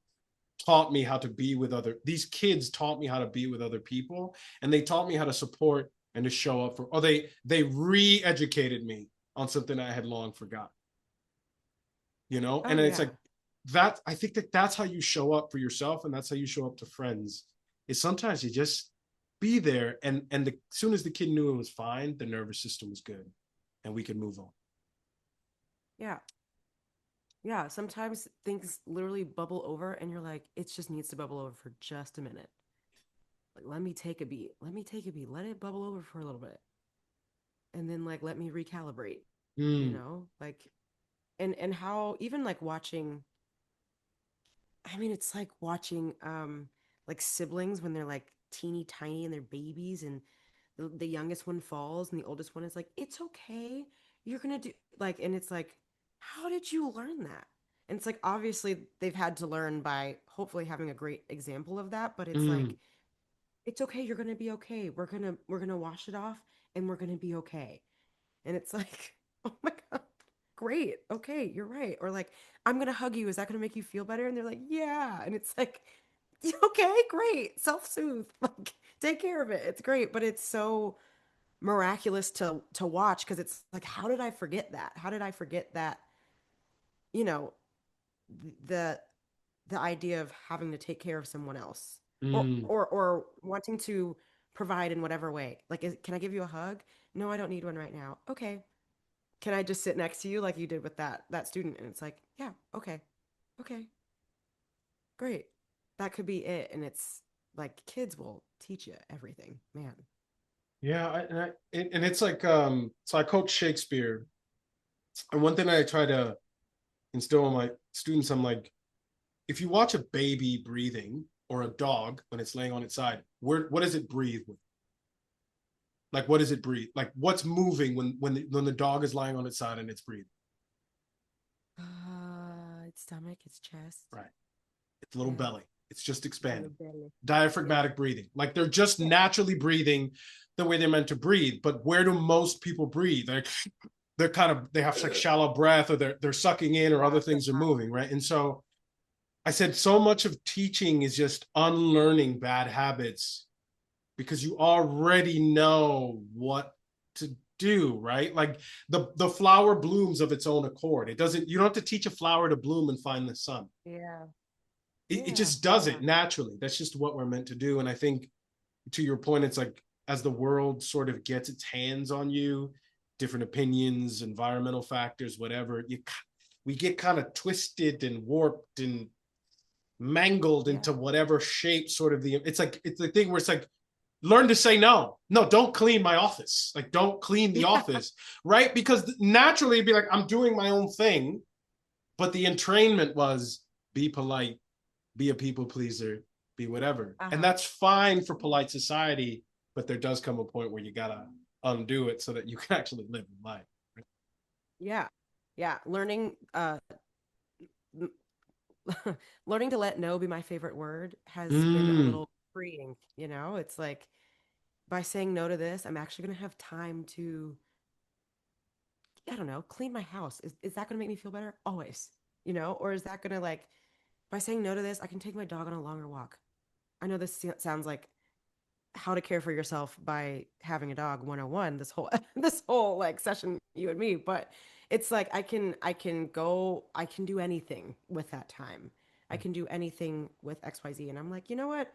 taught me how to be with these kids taught me how to be with other people, and they taught me how to support and to show up for, or they re-educated me on something I had long forgotten. And it's Yeah. like that. I think that's how you show up for yourself, and that's how you show up to friends, is sometimes you just be there, and as soon as the kid knew it was fine, the nervous system was good, and we could move on. Yeah. Yeah. Sometimes things literally bubble over and you're like, it just needs to bubble over for just a minute. Like, let me take a beat. Let me take a beat. Let it bubble over for a little bit. And then like let me recalibrate, Mm, Like and how even like watching, I mean, it's like watching like siblings when they're like teeny tiny and they're babies, and the youngest one falls and the oldest one is like, it's okay, you're gonna do, like, and it's like, how did you learn that? And it's like, obviously they've had to learn by hopefully having a great example of that, but it's mm, like, it's okay, you're gonna be okay, we're gonna wash it off and we're gonna be okay. And it's like, oh my God, great. Okay, you're right. Or like, I'm going to hug you. Is that going to make you feel better? And they're like, yeah. And it's like, okay, great. Self soothe. Like, take care of it. It's great. But it's so miraculous to watch, because it's like, how did I forget that? How did I forget that, you know, the the idea of having to take care of someone else, mm. or wanting to provide in whatever way. Like, can I give you a hug? No, I don't need one right now. Okay, can I just sit next to you like you did with that student? And it's like, yeah, okay, okay, great. That could be it. And it's like, kids will teach you everything, man. Yeah, and it's like so I coach Shakespeare, and one thing I try to instill in my students, I'm like, if you watch a baby breathing or a dog when it's laying on its side, what does it breathe with? Like, what does it breathe? Like, what's moving when the dog is lying on its side and it's breathing? Its stomach, its chest. Right. It's a little Yeah. belly. It's just Yeah, the expanding. belly. Yeah. Diaphragmatic breathing. Like they're just Yeah. naturally breathing the way they're meant to breathe. But where do most people breathe? Like they're kind of they have like shallow breath, or they're sucking in, or other Yeah. things are moving, right? And so I said so much of teaching is just unlearning bad habits because you already know what to do, right? Like the flower blooms of its own accord. It doesn't, you don't have to teach a flower to bloom and find the sun. Yeah. It Yeah. just does Yeah. it naturally. That's just what we're meant to do. And I think to your point, it's like as the world sort of gets its hands on you, different opinions, environmental factors, whatever, we get kind of twisted and warped and mangled Yeah. into whatever shape sort of the it's like it's the thing where it's like learn to say no. No, don't clean my office. Like don't clean the Yeah. office, right? Because naturally it'd be like I'm doing my own thing, but the entrainment was be polite, be a people pleaser, be whatever. And Uh-huh. that's fine for polite society, but there does come a point where you gotta undo it so that you can actually live life. Yeah. Yeah. Learning to let no be my favorite word has been a Mm. little freeing, you know? It's like by saying no to this, I'm actually going to have time to, I don't know, clean my house. Is that going to make me feel better? Always, you know? Or is that going to like, by saying no to this, I can take my dog on a longer walk. I know this sounds like how to care for yourself by having a dog 101 this whole this whole like session you and me, but it's like I can do anything with that time. I can do anything with XYZ, and I'm like, you know what,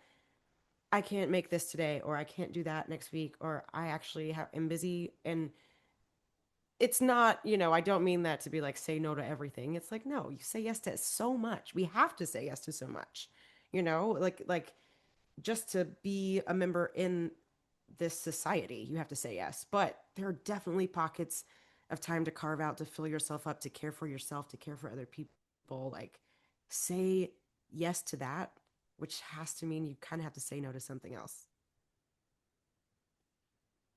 I can't make this today, or I can't do that next week, or I actually am busy. And it's not, I don't mean that to be like say no to everything. It's like, no, you say yes to so much. We have to say yes to so much, like just to be a member in this society, you have to say yes. But there are definitely pockets of time to carve out to fill yourself up, to care for yourself, to care for other people. Like, say yes to that, which has to mean you kind of have to say no to something else.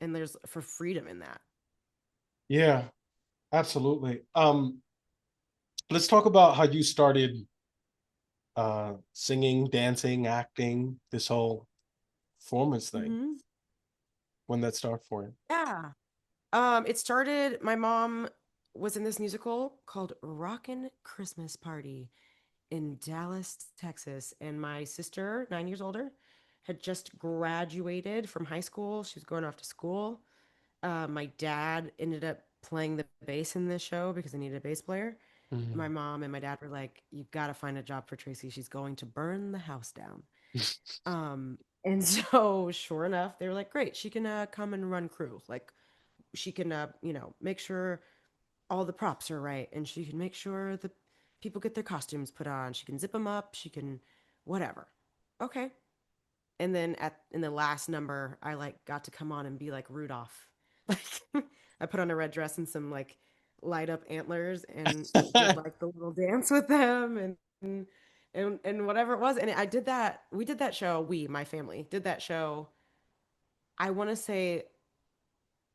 And there's for freedom in that. Yeah, absolutely. Let's talk about how you started singing, dancing, acting, this whole performance thing. Hmm. When that started for you. Yeah. It started, my mom was in this musical called Rockin' Christmas Party in Dallas, Texas. And my sister, 9 years older, had just graduated from high school. She was going off to school. My dad ended up playing the bass in this show because they needed a bass player. My Mhm. mom and my dad were like, "You've got to find a job for Tracy. She's going to burn the house down." And so, sure enough, they were like, "Great, she can come and run crew. Like, she can, make sure all the props are right, and she can make sure the people get their costumes put on. She can zip them up. She can, whatever." Okay. And then at in the last number, I like got to come on and be like Rudolph. Like I put on a red dress and some like light up antlers and did like the little dance with them and whatever it was. And I did that. We did that show. My family, did that show. I want to say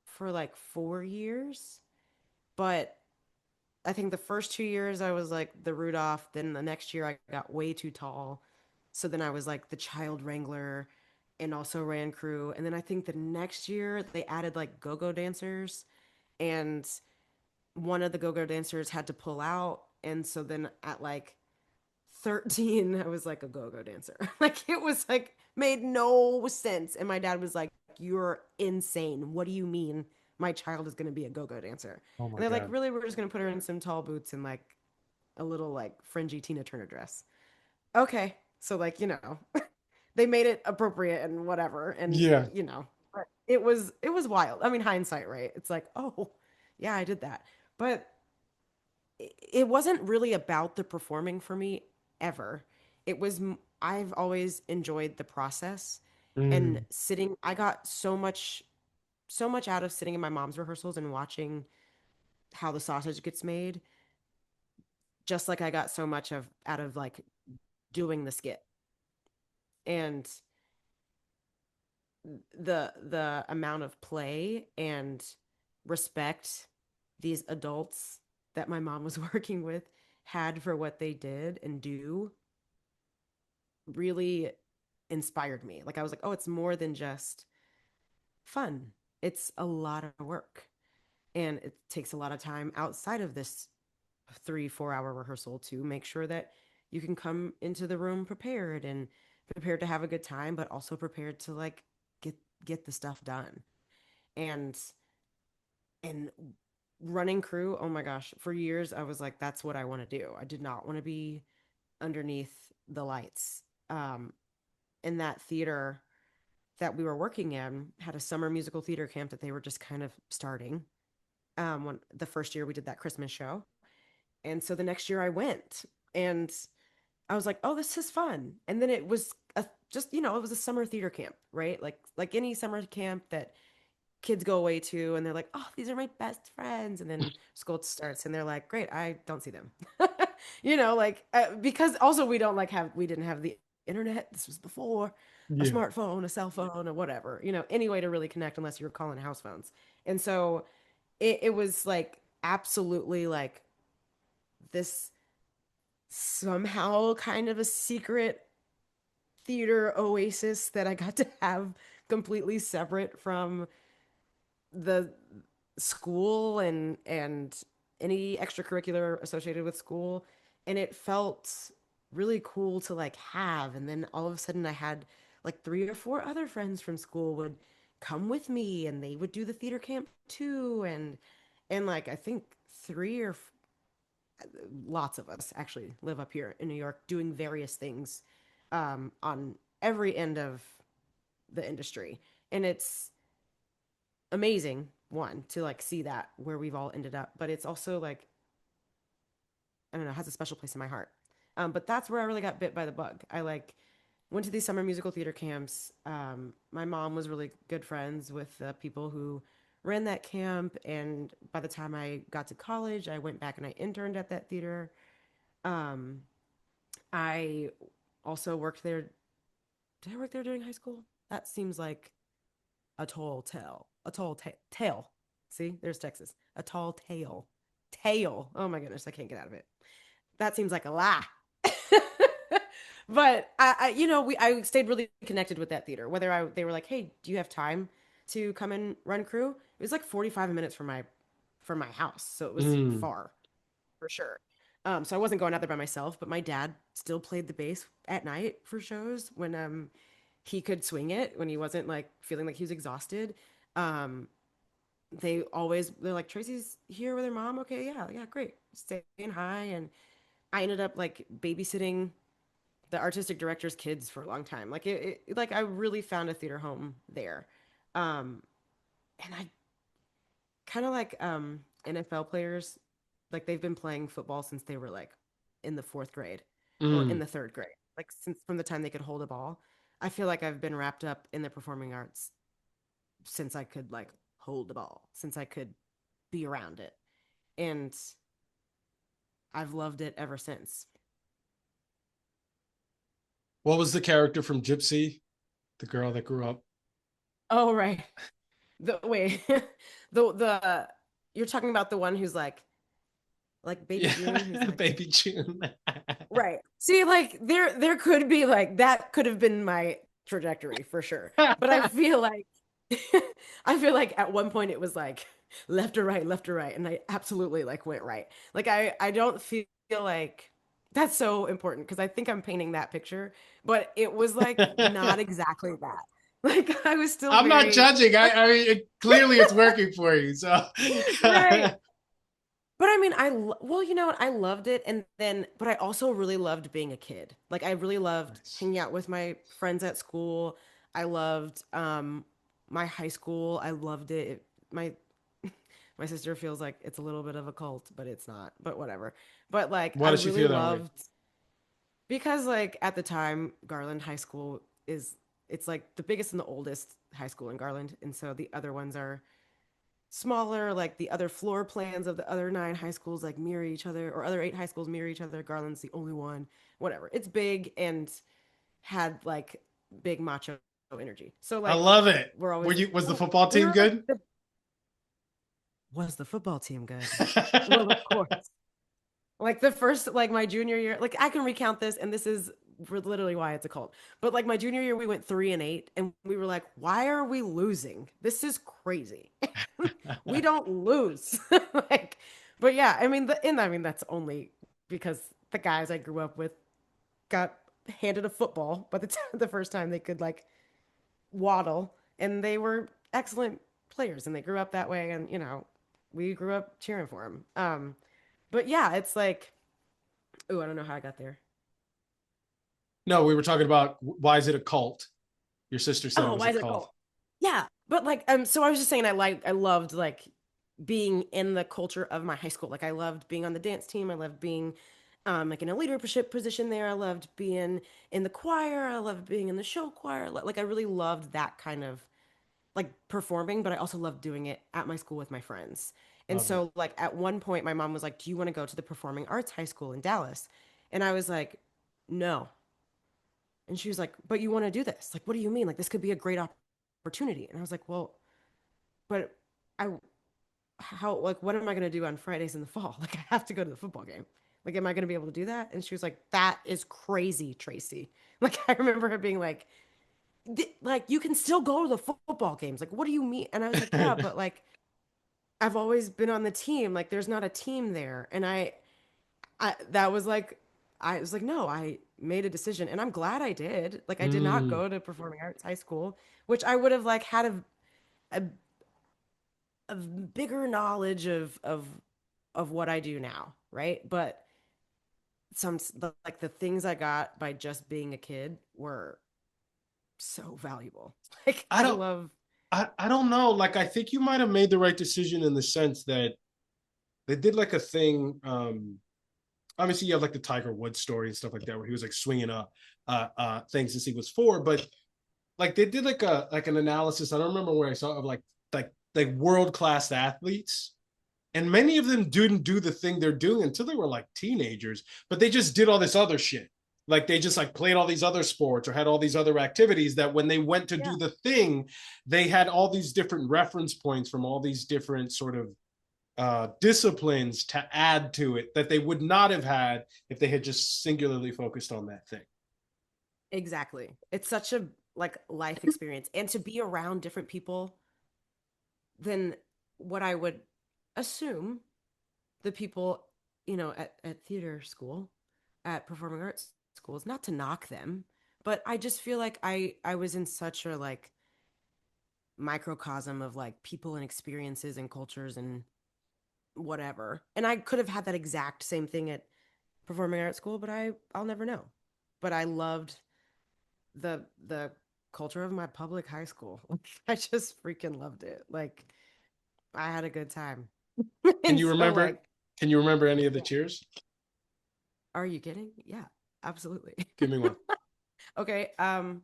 for like 4 years, but I think the first 2 years I was like the Rudolph. Then the next year I got way too tall. So then I was like the child wrangler and also ran crew. And then I think the next year they added like go-go dancers, and one of the go-go dancers had to pull out. And so then at like 13, I was like a go-go dancer. Like it was like made no sense. And my dad was like, "You're insane. What do you mean my child is going to be a go-go dancer?" Oh my And they're like, God. "Really? We're just going to put her in some tall boots and like a little like fringy Tina Turner dress." Okay. So like, they made it appropriate and whatever. And Yeah. but it was wild. I mean, hindsight, right? It's like, "Oh, yeah, I did that." But it wasn't really about the performing for me ever. I've always enjoyed the process and Mm. sitting. I got so much out of sitting in my mom's rehearsals and watching how the sausage gets made, just like I got so much of out of like doing the skit. And the amount of play and respect these adults that my mom was working with had for what they did and do really inspired me. Like I was like, "Oh, it's more than just fun. It's a lot of work." And it takes a lot of time outside of this 3-4 hour rehearsal to make sure that you can come into the room prepared and prepared to have a good time, but also prepared to like get get the stuff done. And and running crew, oh my gosh, for years I was like, that's what I want to do. I did not want to be underneath the lights. In that theater that we were working in had a summer musical theater camp that they were just kind of starting. When the first year we did that Christmas show, and so the next year I went, and I was like, oh, this is fun. And then it was just, it was a summer theater camp, right? Like any summer camp that kids go away to, and they're like, oh, these are my best friends. And then school starts and they're like, great, I don't see them. Because also we didn't have the internet. This was before a Yeah. smartphone, a cell phone, or whatever, any way to really connect unless you were calling house phones. And so it was like absolutely like this somehow kind of a secret theater oasis that I got to have completely separate from the school and any extracurricular associated with school. And it felt really cool to like have. And then all of a sudden I had like 3 or 4 other friends from school would come with me, and they would do the theater camp too. And like I think lots of us actually live up here in New York doing various things on every end of the industry. And it's amazing, one, to like see that where we've all ended up, but it's also like, I don't know, has a special place in my heart. But that's where I really got bit by the bug. I like went to these summer musical theater camps. My mom was really good friends with the people who ran that camp. And by the time I got to college, I went back and I interned at that theater. Um, I also worked there. Did I work there during high school? That seems like a tall tale. A tall tale. See, there's Texas. A tall tale. Tale. Oh my goodness, I can't get out of it. That seems like a lie. But I stayed really connected with that theater. Whether they were like, hey, do you have time to come and run crew? It was like 45 minutes from my house, so it was Mm. far for sure. So I wasn't going out there by myself, but my dad still played the bass at night for shows when he could swing it, when he wasn't like feeling like he was exhausted. Um, they're like, Tracy's here with her mom. Okay, yeah, yeah, great. Saying hi. And I ended up like babysitting the artistic director's kids for a long time. Like like I really found a theater home there. Um, and I kind of like NFL players, like they've been playing football since they were like in the fourth grade or in Mm. the third grade, like since from the time they could hold a ball. I feel like I've been wrapped up in the performing arts since I could like hold the ball, since I could be around it. And I've loved it ever since. What was the character from Gypsy, the girl that grew up? Oh, right. The wait, the you're talking about the one who's like Baby Yeah, June, who's like, Baby June. right. See, like there could be like that could have been my trajectory for sure. But I feel like I feel like at one point it was like left or right, and I absolutely like went right. Like I don't feel like that's so important because I think I'm painting that picture, but it was like not exactly that. Like I was still I'm not very judging. like I mean, clearly it's working for you. So, right. But I mean, well, you know what? I loved it, and then, but I also really loved being a kid. Like, I really loved nice. hanging out with my friends at school. I loved my high school. I loved it. My my sister feels like it's a little bit of a cult, but it's not. But whatever. But like, Why I does she really feel that way? loved because like at the time, Garland High School is it's like the biggest and the oldest high school in Garland, and so the other ones are smaller, like the other floor plans of the other 9 high schools like mirror each other, or other 8 high schools mirror each other. Garland's the only one. Whatever. It's big and had like big macho energy. So I like love it. we're Were always like, you? Was the oh, football we team were like good? the was the football team good? Well, of course. Like the first, like my junior year, like I can recount this, and this is literally why it's a cult. But like my junior year, we went 3-8, and we were like, why are we losing? This is crazy. We don't lose. Like, but yeah, I mean, I mean that's only because the guys I grew up with got handed a football by the the first time they could like waddle, and they were excellent players, and they grew up that way, and we grew up cheering for them. But yeah, it's like, oh, I don't know how I got there. No, we were talking about why is it a cult? Your sister said it Oh, was why a is it cult. called? Yeah, but like, so I was just saying, I loved like being in the culture of my high school. Like, I loved being on the dance team. I loved being, like in a leadership position there. I loved being in the choir. I loved being in the show choir. Like, I really loved that kind of like performing, but I also loved doing it at my school with my friends. And Love it. so, like, at one point, my mom was like, "Do you want to go to the performing arts high school in Dallas?" And I was like, "No." And she was like, "But you want to do this? Like, what do you mean? Like, this could be a great opportunity." And I was like, "Well, but I, how, like, what am I going to do on Fridays in the fall? Like, I have to go to the football game. Like, am I going to be able to do that?" And she was like, "That is crazy, Tracy." Like, I remember her being like, like, you can still go to the football games. Like, what do you mean? And I was like, "Yeah, but like, I've always been on the team. Like, there's not a team there." And that was like, I was like, no, I made a decision, and I'm glad I did. Like, I did not Mm, go to performing arts high school, which I would have like had a, a bigger knowledge of what I do now, right? But like the things I got by just being a kid were so valuable. Like, I I don't love, I don't know. Like I think you might have made the right decision in the sense that they did like a thing. Obviously you have like the Tiger Woods story and stuff like that, where he was like swinging up things since he was 4, but like they did like an analysis. I don't remember where I saw of like world class athletes, and many of them didn't do the thing they're doing until they were like teenagers, but they just did all this other shit. Like they just like played all these other sports or had all these other activities that when they went to yeah, do the thing, they had all these different reference points from all these different sort of disciplines to add to it that they would not have had if they had just singularly focused on that thing. exactly. It's such a like life experience, and to be around different people than what I would assume the people, at theater school, at performing arts schools, not to knock them, but I just feel like I was in such a like microcosm of like people and experiences and cultures and whatever. And I could have had that exact same thing at performing arts school, but I'll never know. But I loved the culture of my public high school. I just freaking loved it. Like, I had a good time. Can And you so remember? like, Can you remember any of the yeah. cheers? Are you kidding? Yeah, absolutely. Give me one. Okay, I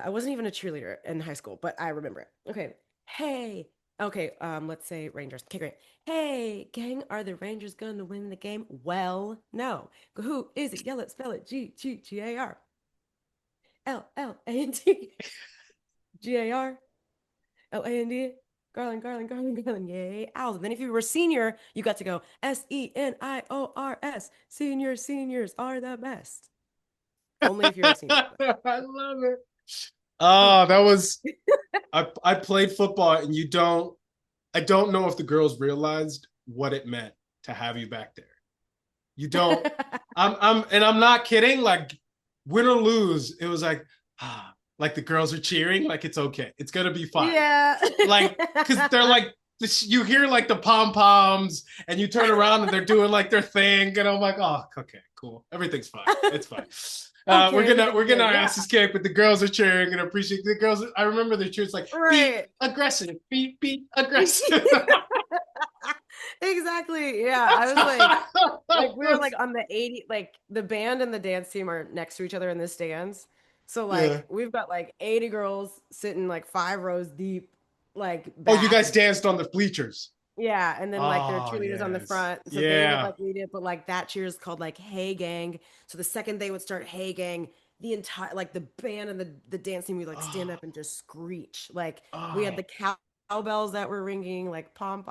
wasn't even a cheerleader in high school, but I remember it. Okay. Hey. Okay, let's say Rangers. Okay, great. Hey, gang, are the Rangers gonna win the game? Well, no. Who is it? Yell it, spell it. G G G A R. L L A N D. G-A-R-L-A-N-D. Garland, Garland, Garland, Garland. Yay. Owls. And then if you were a senior, you got to go Seniors. Seniors are the best. Only if you're a senior. I love it. Oh, Oh, that was I played football and I don't know if the girls realized what it meant to have you back there. You don't I'm not kidding, like win or lose, it was like like the girls are cheering, like it's okay. It's gonna be fine. Yeah. Like because they're like you hear like the pom poms and you turn around and they're doing like their thing and I'm like, oh, okay, cool, everything's fine, it's fine. Okay, We're everything's gonna good. our Yeah. asses kicked, but the girls are cheering and appreciate the girls. I remember the cheers like beat Right. aggressive, beat aggressive. Exactly. Yeah. I was like we were like on the 80, like the band and the dance team are next to each other in the stands. So Yeah. like we've got like 80 girls sitting like 5 rows deep, like Oh, you back. guys danced on the bleachers. Yeah. And then like there are Oh cheerleaders on the yes, front. So they would yeah. like lead it, but like that cheer is called like Hey Gang. So the second they would start Hey Gang, the entire like the band and the dance team would like stand Oh, up and just screech. Like we had oh, the cowbells that were ringing, like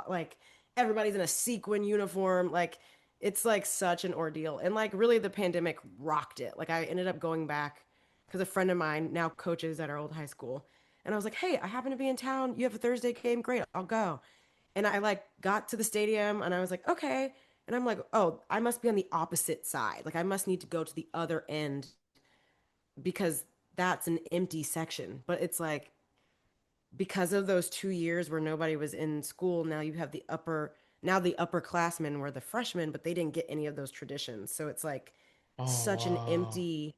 like everybody's in a sequin uniform. Like it's like such an ordeal. And like really the pandemic rocked it. Like I ended up going back because a friend of mine now coaches at our old high school. And I was like, "Hey, I happen to be in town. You have a Thursday game? Great, I'll go." And I like got to the stadium and I was like, "Okay." And I'm like, "Oh, I must be on the opposite side. Like I must need to go to the other end because that's an empty section." But it's like because of those 2 years where nobody was in school, now you have the upperclassmen were the freshmen, but they didn't get any of those traditions. So it's like Oh such an wow. empty.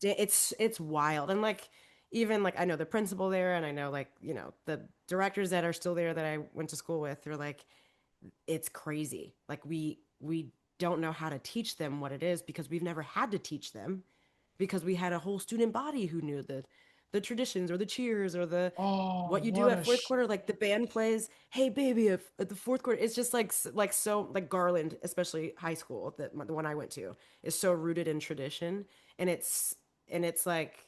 It's wild, and like even like I know the principal there, and I know like the directors that are still there that I went to school with. They're like, it's crazy. Like we don't know how to teach them what it is because we've never had to teach them because we had a whole student body who knew the traditions or the cheers or the Oh, what you do what at a fourth quarter. Like the band plays "Hey Baby" at the fourth quarter. It's just like so like Garland, especially high school, the one I went to, is so rooted in tradition, and it's like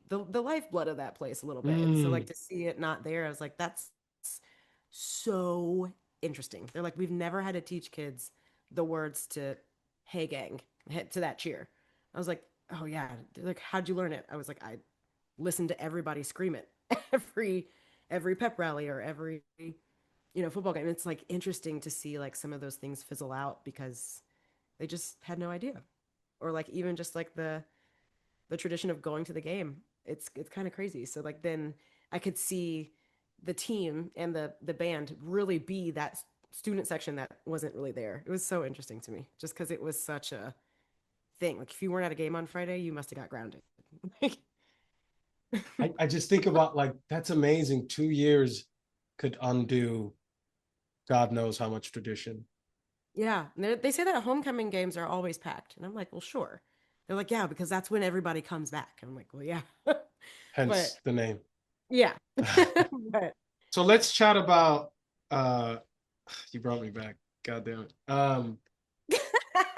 the lifeblood of that place a little bit. And so like mm. to see it not there, I was like, that's so interesting. They're like, we've never had to teach kids the words to "Hey Gang" to that cheer. I was like, oh yeah. They're like, how'd you learn it? I was like, I listened to everybody scream it every pep rally or every football game. It's like interesting to see like some of those things fizzle out because they just had no idea. Or like even just like the tradition of going to the game. It's kind of crazy. So like then I could see the team and the band really be that student section that wasn't really there. It was so interesting to me just because it was such a thing. Like if you weren't at a game on Friday, you must have got grounded. I just think about like that's amazing. 2 years could undo God knows how much tradition. Yeah, and they say that homecoming games are always packed, and I'm like, well, sure. They're like, yeah, because that's when everybody comes back. I'm like, well, yeah, but Hence the name. yeah, but So let's chat about you brought me back. God damn it.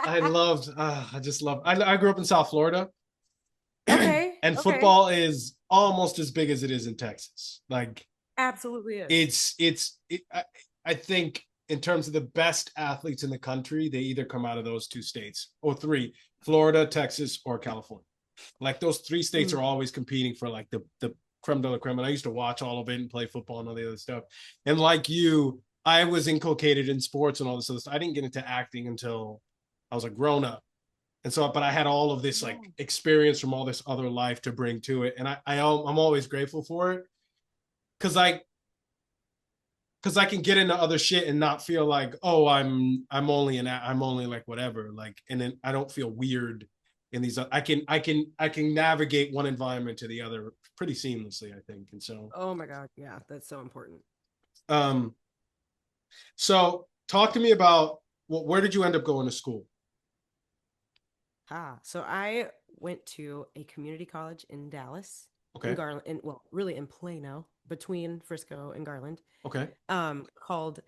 I just love I grew up in South Florida. okay, And okay, football is almost as big as it is in Texas. Like absolutely is. I think in terms of the best athletes in the country, they either come out of those two states or three: Florida, Texas, or California. Like those three states are Mm. always competing for like the creme de la creme. And I used to watch all of it and play football and all the other stuff. And like you, I was inculcated in sports and all this other stuff. I didn't get into acting until I was a grown up. And so, but I had all of this like Yeah. experience from all this other life to bring to it. And I'm always grateful for it because I can get into other shit and not feel like, oh, I'm only like whatever. Like, and then I don't feel weird in these. I can navigate one environment to the other pretty seamlessly, I think. And so, Oh my God. Yeah, that's so important. um, so talk to me about where did you end up going to school? So I went to a community college in Dallas, in Okay, Garland, well, really in Plano, between Frisco and Garland, okay, called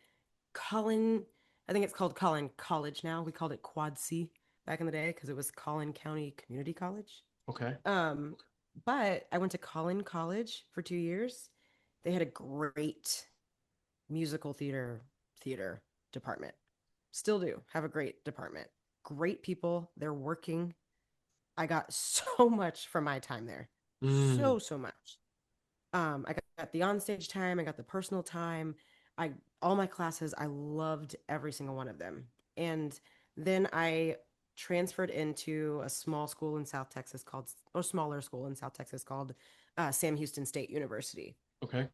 Collin. I think it's called Collin College now. We called it Quad C back in the day because it was Collin County Community College. okay. Um, but I went to Collin College for 2 years. They had a great musical theater department. Still do have a great department. Great people. They're working. I got so much from my time there. Mm, So much. I got the onstage time, I got the personal time. I all my classes, I loved every single one of them. And then I transferred into a small school in South Texas called, or smaller school in South Texas called Sam Houston State University. okay. And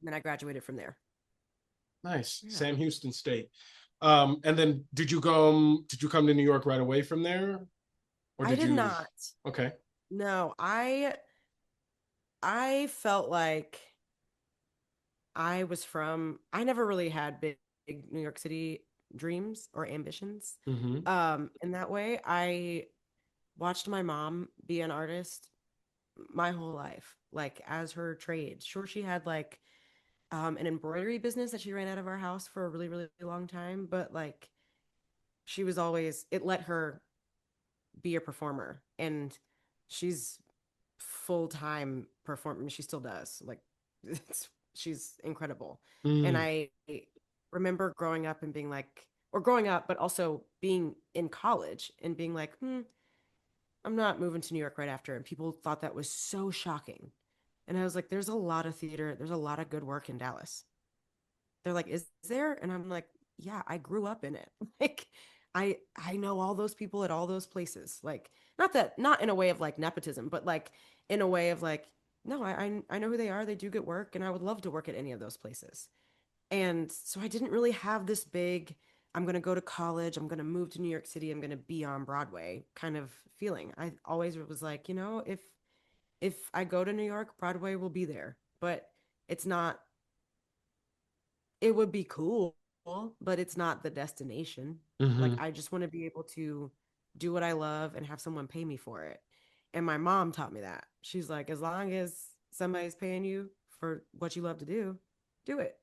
then I graduated from there. Nice. Yeah. Sam Houston State. And then did you come to New York right away from there? Or I did did you not. okay. No, I felt like I never really had big New York City dreams or ambitions. Mm-hmm. In that way, I watched my mom be an artist my whole life, like as her trade. Sure, she had like an embroidery business that she ran out of our house for a really, really long time, but like she was always, it let her be a performer. And she's full-time performer. She still does. Like she's incredible. And Mm, I remember growing up and being like, or growing up, but also being in college and being like, I'm not moving to New York right after. And people thought that was so shocking. And I was like, there's a lot of theater, there's a lot of good work in Dallas. They're like, is there? And I'm like, yeah, I grew up in it. Like I know all those people at all those places. Like not in a way of like nepotism, but like in a way of like, no, I know who they are. They do good work and I would love to work at any of those places. And so I didn't really have this big, I'm going to go to college, I'm going to move to New York City, I'm going to be on Broadway kind of feeling. I always was like, if I go to New York, Broadway will be there. But it's not, it would be cool, but it's not the destination. Like Hmm. I just want to be able to do what I love and have someone pay me for it. And my mom taught me that. She's like, as long as somebody's paying you for what you love to do it.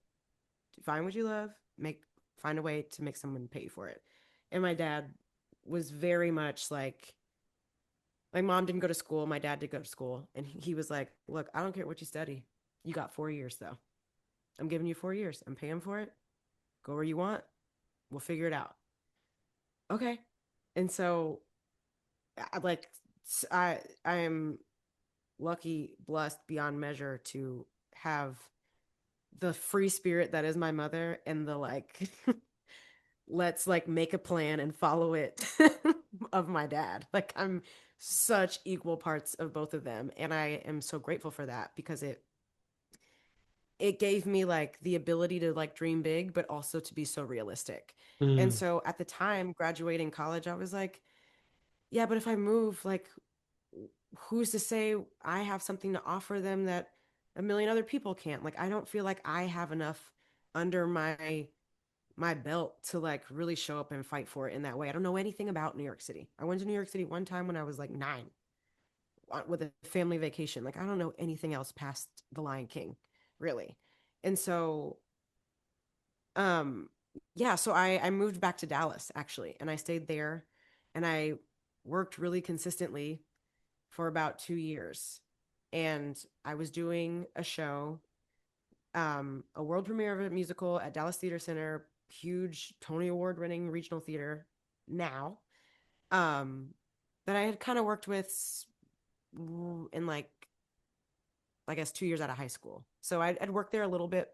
Find what you love, make find a way to make someone pay for it. And my dad was very much like my mom didn't go to school, my dad did go to school, and he was like, "Look, I don't care what you study. You got 4 years though. I'm giving you 4 years. I'm paying for it. Go where you want. We'll figure it out." Okay. And so like I am lucky, blessed beyond measure to have the free spirit that is my mother and the like let's like make a plan and follow it of my dad. Like I'm such equal parts of both of them and I am so grateful for that because it gave me like the ability to like dream big but also to be so realistic. And Mm. so at the time graduating college I was like, yeah, but if I move like who's to say I have something to offer them that a million other people can't? Like I don't feel like I have enough under my belt to like really show up and fight for it in that way. I don't know anything about New York City. I went to New York City one time when I was like 9 with a family vacation. Like I don't know anything else past The Lion King, really. And so um yeah, so I moved back to Dallas actually and I stayed there and I worked really consistently for about 2 years. And I was doing a show, a world premiere of a musical at Dallas Theater Center, huge Tony Award winning regional theater now. Um, that I had kind of worked with in like, I guess, 2 years out of high school. So I'd worked there a little bit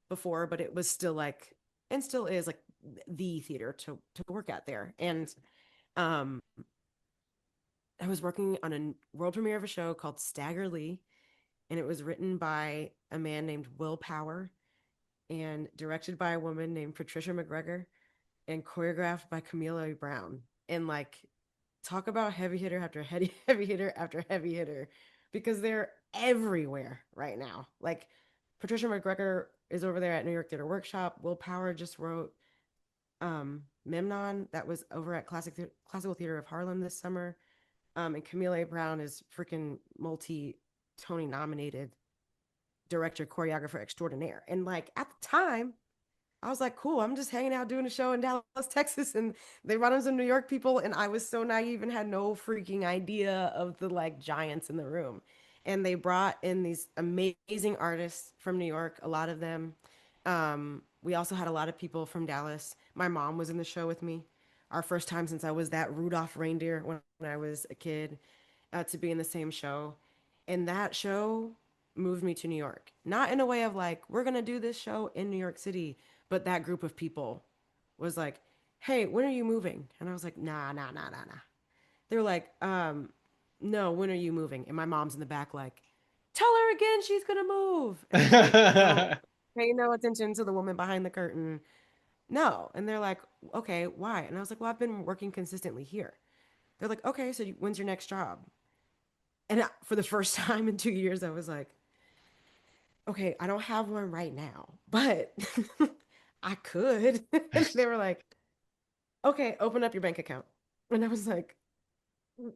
before, but it was still like, and still is like the theater to work at there. And um, I was working on a world premiere of a show called Stagger Lee, and it was written by a man named Will Power and directed by a woman named Patricia McGregor and choreographed by Camila Brown. And like, talk about heavy hitter after heavy hitter after heavy hitter because they're everywhere right now. Like, Patricia McGregor is over there at New York Theater Workshop. Will Power just wrote Memnon that was over at Classical Theater of Harlem this summer. And Camille Brown is freaking multi Tony nominated director choreographer extraordinaire. And like at the time, I was like, cool, I'm just hanging out doing a show in Dallas, Texas, and they brought in some New York people, and I was so naive and had no freaking idea of the like giants in the room. And they brought in these amazing artists from New York, a lot of them. We also had a lot of people from Dallas. My mom was in the show with me. Our first time since I was that Rudolph reindeer when I was a kid to be in the same show. And that show moved me to New York. Not in a way of like, we're going to do this show in New York City, but that group of people was like, hey, when are you moving? And I was like, nah. They're like, no, when are you moving? And my mom's in the back, like, tell her again she's going to move. And I was like, no, pay no attention to the woman behind the curtain. No. And they're like, okay, why? And I was like, well, I've been working consistently here. They're like, okay, so when's your next job? And for the first time in 2 years, I was like, okay, I don't have one right now, but I could. And they were like, okay, open up your bank account. And I was like,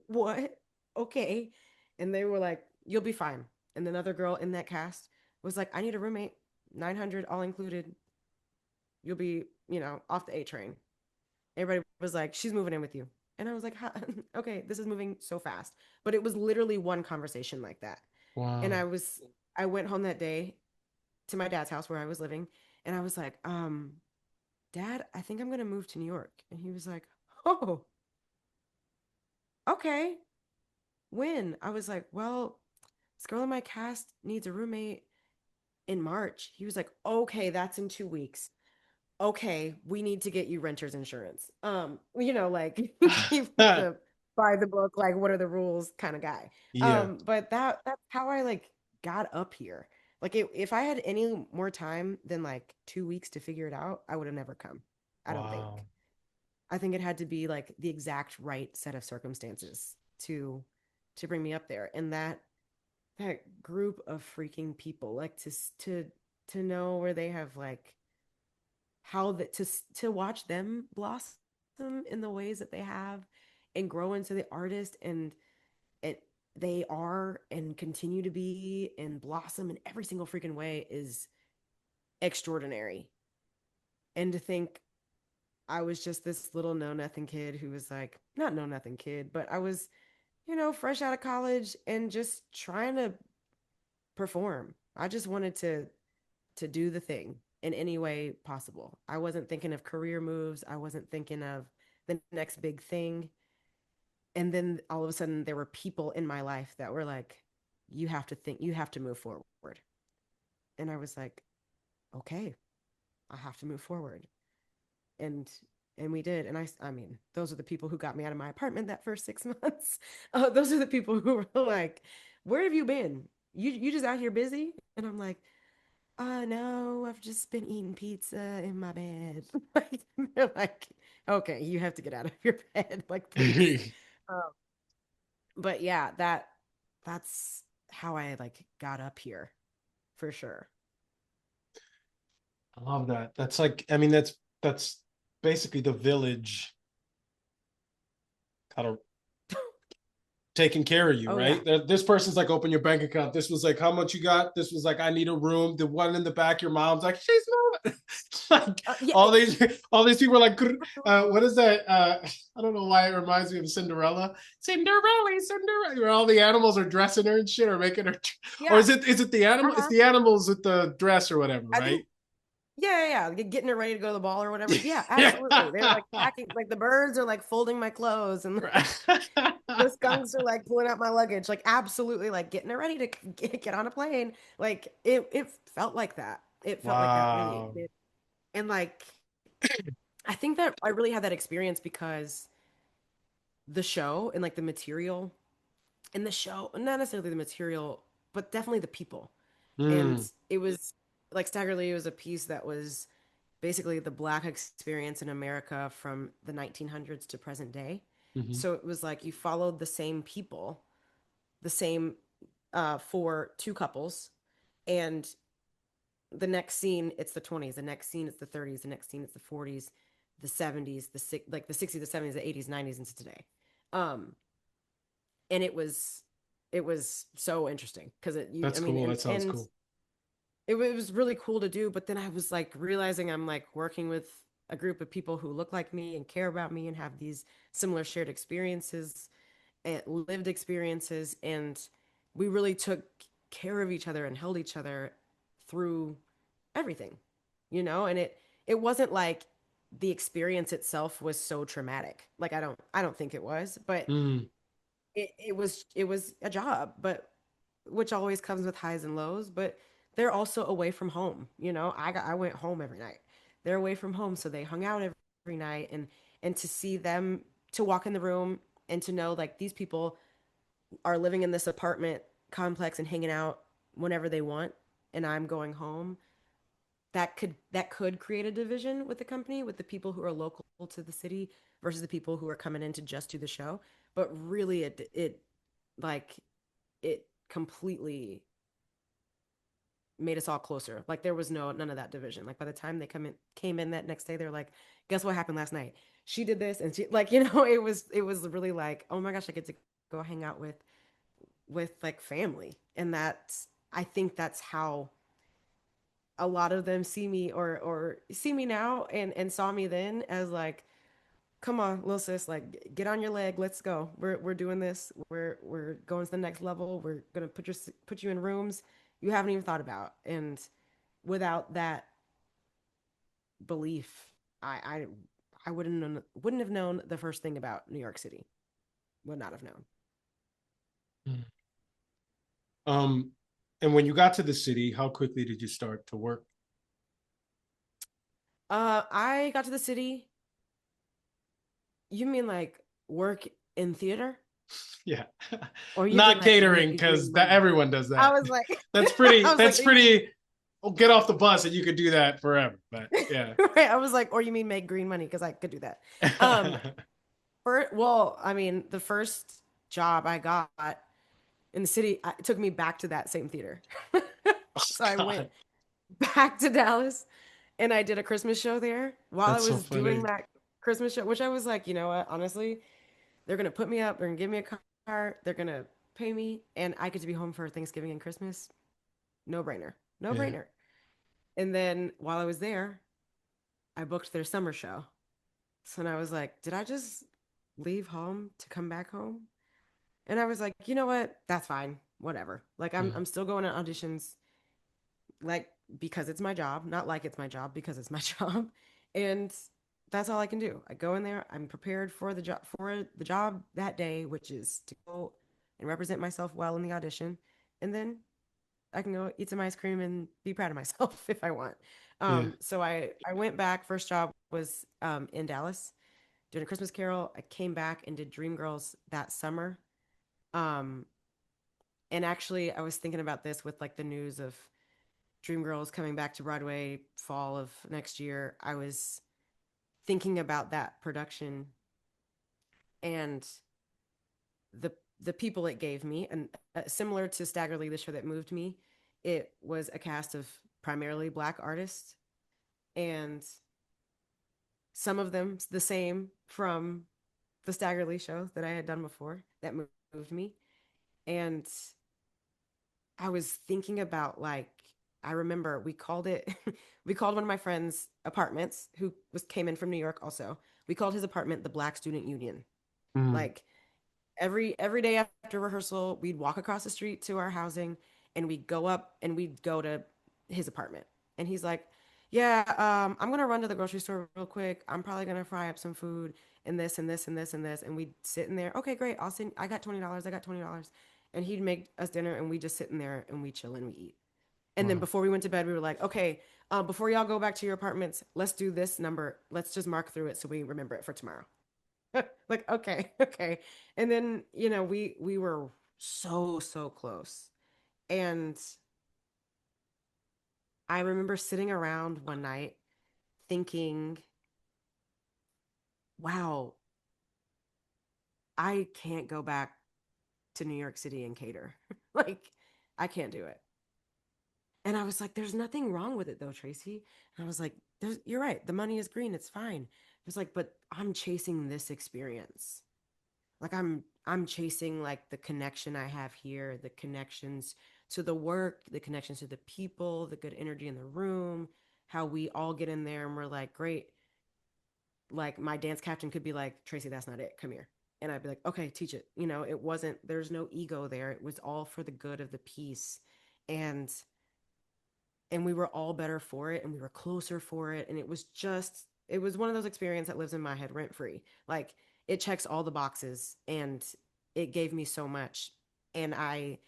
what? Okay. And they were like, you'll be fine. And another girl in that cast was like, I need a roommate, 900 all included. You'll be, off the A train. Everybody was like, she's moving in with you. And I was like, okay, this is moving so fast. But it was literally one conversation like that. And Wow. I went home that day to my dad's house where I was living, and I was like, Dad, I think I'm gonna move to New York. And he was like, oh, okay. When? I was like, well, this girl in my cast needs a roommate in March. He was like, okay, that's in 2 weeks. Okay, we need to get you renter's insurance. Like he was the by the book, like what are the rules kind of guy. Yeah. But that's how I like got up here. Like if I had any more time than like 2 weeks to figure it out, I would have never come. I don't think. Wow. I think it had to be like the exact right set of circumstances to bring me up there. And that group of freaking people, like to know where they have like how that to watch them blossom in the ways that they have and grow into the artist and it they are and continue to be and blossom in every single freaking way is extraordinary. And to think I was just this little know nothing kid who was like not know nothing kid, but I was, fresh out of college and just trying to perform. I just wanted to do the thing in any way possible. I wasn't thinking of career moves. I wasn't thinking of the next big thing. And then all of a sudden there were people in my life that were like, you have to move forward. And I was like, okay, I have to move forward. And and we did. And I mean, those are the people who got me out of my apartment that first 6 months. Those are the people who were like, where have you been? You just out here busy? And I'm like, no, I've just been eating pizza in my bed. Like, they're like, okay, you have to get out of your bed, like, please. Um, but yeah, that's how I like got up here for sure. I love that. That's like, I mean, that's basically the village kind of taking care of you, Oh yeah. right? This person's like, open your bank account. This was like, how much you got? This was like, I need a room. The one in the back, your mom's like, she's moving. Like Yeah. all these people are like, what is that? I don't know why it reminds me of Cinderella. Cinderella, where all the animals are dressing her and shit, or making her. Or Yeah. is it the animal? It's Uh-huh. the animals with the dress or whatever, I right? think yeah. Getting her ready to go to the ball or whatever. Yeah, Yeah. absolutely. They're like packing, like the birds are like folding my clothes and like the skunks are like pulling out my luggage, like absolutely like getting her ready to get on a plane. Like it felt like that. It felt like that really. Wow. And like I think that I really had that experience because the show and like the material in the show, not necessarily the material, but definitely the people. And Mm, it was like Stagger Lee was a piece that was basically the Black experience in America from the 1900s to present day. mhm, So it was like you followed the same people, the same for two couples, and the next scene it's the 20s, the next scene it's the 30s, the next scene it's the 40s, the 70s, like the 60s, the 70s, the 80s, 90s into today. Um, and it was so interesting because I that's mean, cool. and That sounds cool. it was really cool to do. But then I was like realizing I'm like working with a group of people who look like me and care about me and have these similar shared experiences and lived experiences, and we really took care of each other and held each other through everything, and it wasn't like the experience itself was so traumatic. Like I don't think it was, but Mm, it was a job, but which always comes with highs and lows, but they're also away from home. I went home every night. They're away from home, so they hung out every night, and to see them, to walk in the room and to know like these people are living in this apartment complex and hanging out whenever they want, and I'm going home. That could create a division with the company, with the people who are local to the city versus the people who are coming in to just do the show. But really, it like it completely made us all closer. Like there was none of that division. Like by the time they came in that next day, they're like, guess what happened last night? She did this, and she like, it was really like, oh my gosh, I get to go hang out with like family. And I think that's how a lot of them see me, or see me now, and saw me then as like, come on, little sis, like get on your leg, let's go. We're doing this. We're going to the next level. We're gonna put you in rooms you haven't even thought about. And without that belief, I I wouldn't have known the first thing about New York City. Would not have known. Mm. Um, and when you got to the city, how quickly did you start to work? I got to the city. You mean like work in theater? Yeah, Or you mean not like catering make because green that money? everyone does I that. was like, That's pretty. I was like, That's you mean pretty. Well, get off the bus and you could do that forever. But yeah, right? I was like, or you mean make green money? Because I could do that. Um, well, I mean, the first job I got in the city, it took me back to that same theater. oh So I went God, back to Dallas and I did a Christmas show there while I that's so was doing funny. that Christmas show, which I was like, you know what, honestly, they're gonna put me up, they're gonna give me a car, they're gonna pay me, and I get to be home for Thanksgiving and Christmas. No brainer. No Yeah, brainer. And then while I was there, I booked their summer show. So then I was like, did I just leave home to come back home? And I was like, you know what? That's fine. Whatever. Like yeah, I'm still going to auditions like because it's my job, not like it's my job because it's my job. And that's all I can do. I go in there, I'm prepared for the job that day, which is to go and represent myself well in the audition. And then I can go eat some ice cream and be proud of myself if I want. yeah. So I went back. First job was in Dallas doing a Christmas Carol. I came back and did Dreamgirls that summer. Um, and actually, I was thinking about this with like the news of Dreamgirls coming back to Broadway fall of next year. I was thinking about that production and the people it gave me, and similar to Stagger Lee, the show that moved me. It was a cast of primarily Black artists, and some of them the same from the Stagger Lee show that I had done before that moved me. And I was thinking about like I remember we called it we called one of my friends' apartments who was came in from New York also. We called his apartment the Black Student Union. Mm. Like every day after rehearsal, we'd walk across the street to our housing and we'd go up and we'd go to his apartment. And he's like, "Yeah, I'm gonna run to the grocery store real quick. I'm probably gonna fry up some food and this and this and this and this." And we'd sit in there. Okay, great. I'll send. I got $20. I got $20. And he'd make us dinner and we just sit in there and we chill and we eat. And then Wow. before we went to bed, we were like, okay, before y'all go back to your apartments, let's do this number. Let's just mark through it so we remember it for tomorrow. Like, okay, okay. And then, you know, we were so close. And I remember sitting around one night thinking, wow, I can't go back to New York City and cater. Like, I can't do it. And I was like, there's nothing wrong with it though, Tracy. And I was like, you're right. The money is green. It's fine. It was like, but I'm chasing this experience. Like I'm chasing like the connection I have here, the connections to the work, the connections to the people, the good energy in the room, how we all get in there and we're like, great. Like my dance captain could be like, Tracy, that's not it. Come here. And I'd be like, okay, teach it. You know, it wasn't, there's no ego there. It was all for the good of the piece. And we were all better for it and we were closer for it. And it was one of those experiences that lives in my head rent free. Like it checks all the boxes and it gave me so much. And I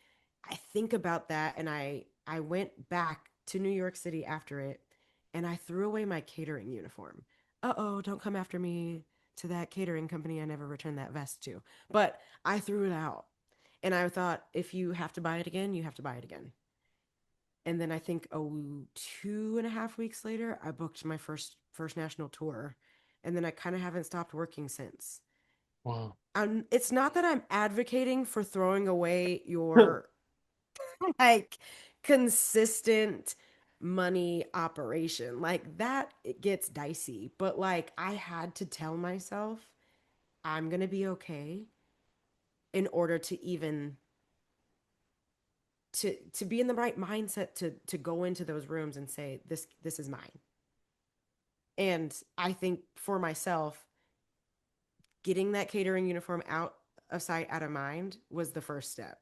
think about that and I went back to New York City after it and I threw away my catering uniform. Uh-oh, don't come after me to that catering company I never returned that vest to. But I threw it out. And I thought if you have to buy it again, you have to buy it again. And then I think 2.5 weeks later, I booked my first national tour, and then I kind of haven't stopped working since. Wow. It's not that I'm advocating for throwing away your like consistent money operation. Like that it gets dicey, but like I had to tell myself I'm gonna be okay in order to even to be in the right mindset to go into those rooms and say this is mine. And I think for myself, getting that catering uniform out of sight, out of mind was the first step.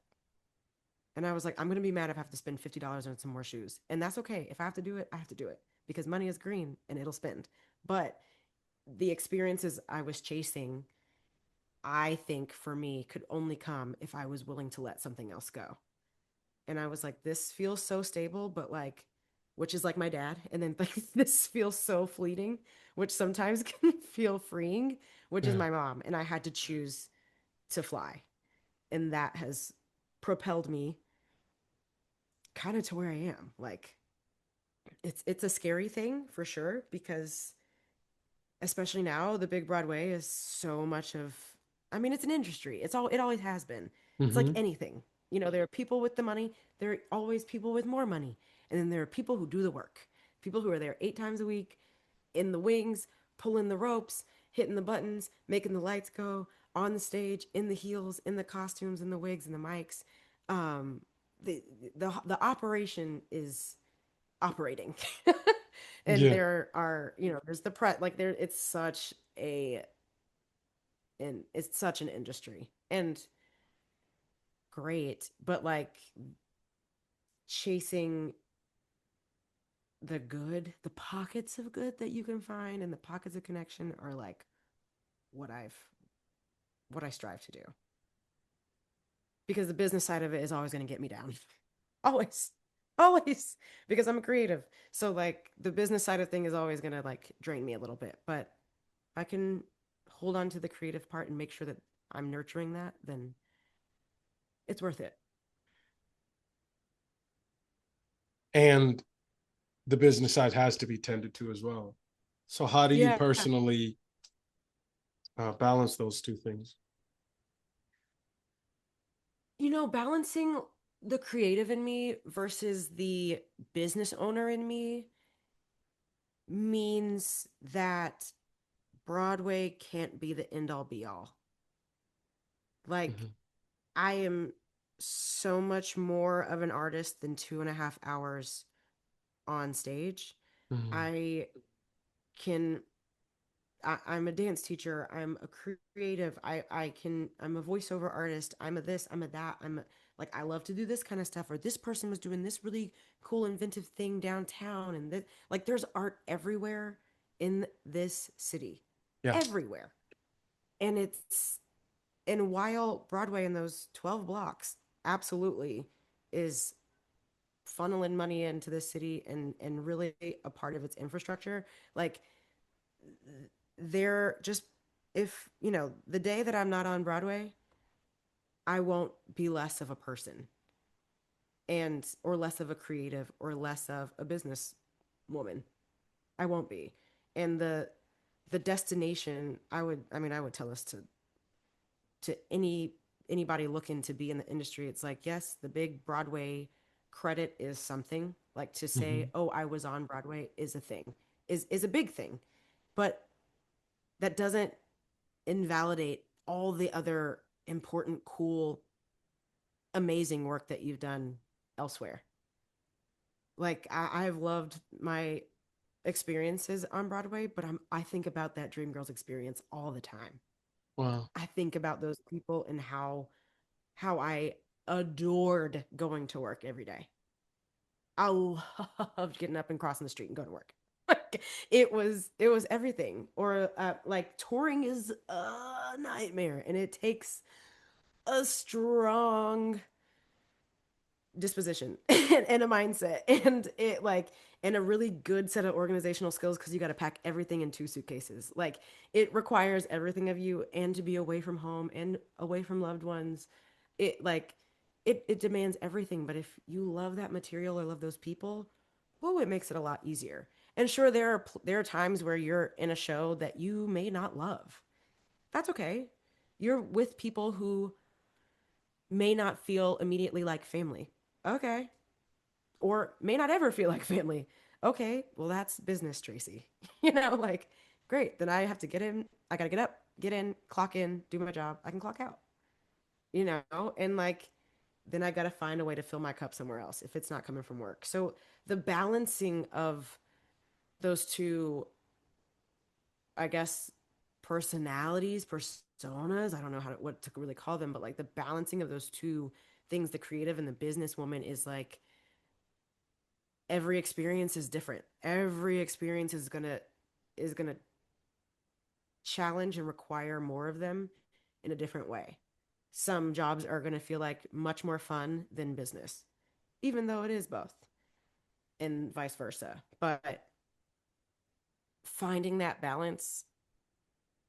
And I was like, I'm going to be mad if I have to spend $50 on some more shoes. And that's okay. If I have to do it, I have to do it because money is green and it'll spend. But the experiences I was chasing, I think for me could only come if I was willing to let something else go. And I was like, this feels so stable, but like, which is like my dad. And then like, this feels so fleeting, which sometimes can feel freeing, which is Yeah. my mom. And I had to choose to fly. And that has propelled me kind of to where I am. Like, it's a scary thing for sure because especially now the big Broadway is so much of, I mean, it's an industry. It always has been. It's like Hmm. anything. You know, there are people with the money, there are always people with more money. And then there are people who do the work. People who are there 8 times a week in the wings, pulling the ropes, hitting the buttons, making the lights go, on the stage, in the heels, in the costumes, in the wigs, and the mics. Um, the operation is operating. And Yeah. there are, you know, there's the pre like there it's such an industry and great, but like chasing the good, the pockets of good that you can find and the pockets of connection are like what I've what I strive to do. Because the business side of it is always going to get me down. Always. Always. Because I'm a creative. So like the business side of thing is always going to like drain me a little bit, but I can hold on to the creative part and make sure that I'm nurturing that, then it's worth it. And the business side has to be tended to as well. So how do you Yeah. personally balance those two things? You know, balancing the creative in me versus the business owner in me means that Broadway can't be the end all be all. Like, Hmm. I am so much more of an artist than 2.5 hours on stage. Hmm. I can I'm a dance teacher. I'm a creative. I'm a voiceover artist. I'm a this, I'm a that. Like, I love to do this kind of stuff. Or this person was doing this really cool, inventive thing downtown. And that, like, there's art everywhere in this city, Yeah. everywhere. And and while Broadway in those 12 blocks absolutely is funneling money into this city and really a part of its infrastructure, like, they're just, if you know, the day that I'm not on Broadway, I won't be less of a person and or less of a creative or less of a business woman. I won't be. And the destination, I would tell us to anybody looking to be in the industry, it's like, yes, the big Broadway credit is something. Like, to say, Hmm. oh, I was on Broadway is a thing, is a big thing. But that doesn't invalidate all the other important, cool, amazing work that you've done elsewhere. Like, I've loved my experiences on Broadway, but I think about that Dreamgirls experience all the time. Wow. I think about those people and how I adored going to work every day. I loved getting up and crossing the street and going to work. Like, it was everything. Or like, touring is a nightmare and it takes a strong disposition and a mindset and it like and a really good set of organizational skills because you got to pack everything in 2 suitcases. Like, it requires everything of you and to be away from home and away from loved ones. It like it demands everything, but if you love that material or love those people, oh, it makes it a lot easier. And sure, there are times where you're in a show that you may not love. That's okay. You're with people who may not feel immediately like family. Okay. Or may not ever feel like family. Okay. Well, that's business, Tracy. You know, like, great. Then I have to get in. I got to get up, get in, clock in, do my job. I can clock out, you know, and like, then I got to find a way to fill my cup somewhere else if it's not coming from work. So the balancing of those two, I guess, personalities, personas, I don't know what to really call them, but like the balancing of those two things, the creative and the businesswoman, is like every experience is different. Every experience is gonna challenge and require more of them in a different way. Some jobs are going to feel like much more fun than business, even though it is both, and vice versa. But finding that balance,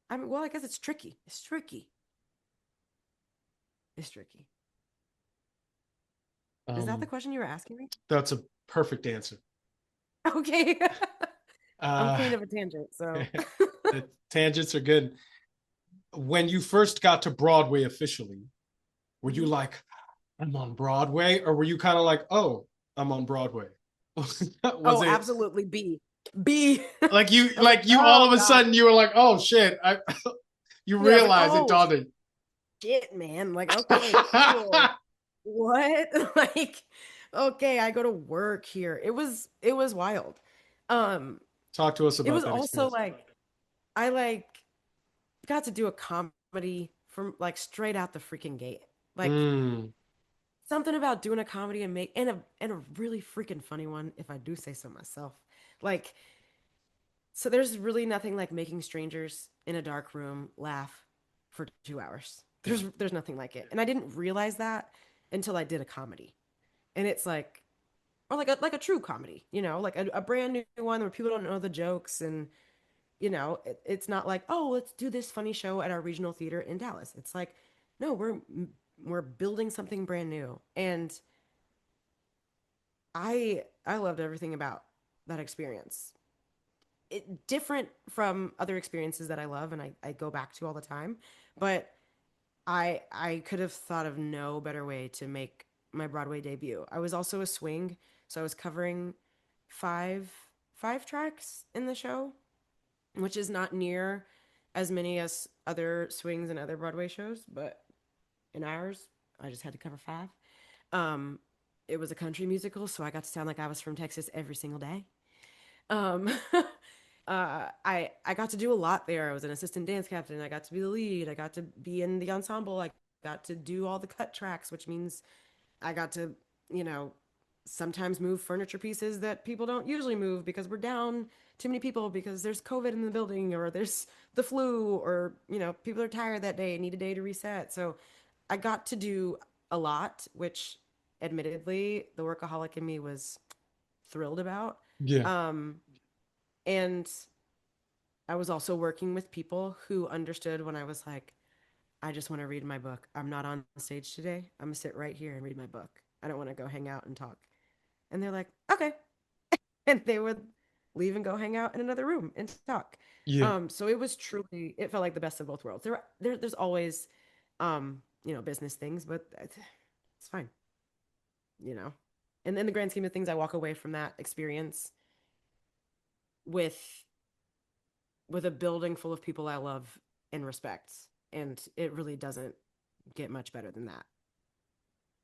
I mean, well, I guess it's tricky. It's tricky. It's tricky. Is that the Um, question you were asking me? that's a perfect answer. Okay. I'm Uh, queen of a tangent, so. the tangents are good. When you first got to Broadway officially, were you Mhm. like, I'm on Broadway? Or were you kind of like, oh, I'm on Broadway? Was Oh, it absolutely B. B. I was like you all oh of a God. sudden you were like, oh shit, I you Yeah, I was like, realize it oh dawned. shit, man. Like, okay, cool. What? Like, okay, I go to work here. It was wild. Um, Talk to us it about was that also experience. like I like got to do a comedy from like straight out the freaking gate. Like Mm, something about doing a comedy and a really freaking funny one, if I do say so myself. Like, so there's really nothing like making strangers in a dark room laugh for 2 hours. yeah. There's nothing like it. And I didn't realize that until I did a comedy. And it's like or like a true comedy, like a brand new one where people don't know the jokes and it's not like, oh, let's do this funny show at our regional theater in Dallas. It's like, no, we're building something brand new. And I loved everything about that experience. It different from other experiences that I love and I go back to all the time, but I could have thought of no better way to make my Broadway debut. I was also a swing, so I was covering five five tracks in the show, which is not near as many as other swings and other Broadway shows, but in ours, I just had to cover five. Um, it was a country musical, so I got to sound like I was from Texas every single day. Um, I got to do a lot there. I was an assistant dance captain. I got to be the lead. I got to be in the ensemble. I got to do all the cut tracks, which means I got to, you know, sometimes move furniture pieces that people don't usually move because we're down too many people because there's COVID in the building or there's the flu or, people are tired that day and need a day to reset. So I got to do a lot, which admittedly the workaholic in me was thrilled about. Yeah. Um, and I was also working with people who understood when I was like, I just want to read my book. I'm not on stage today. I'm gonna sit right here and read my book. I don't want to go hang out and talk. And they're like, okay. And they would leave and go hang out in another room and talk. Yeah. So it was truly, it felt like the best of both worlds. There's always, business things, but it's fine, you know. And in the grand scheme of things, I walk away from that experience with a building full of people I love and respect. And it really doesn't get much better than that.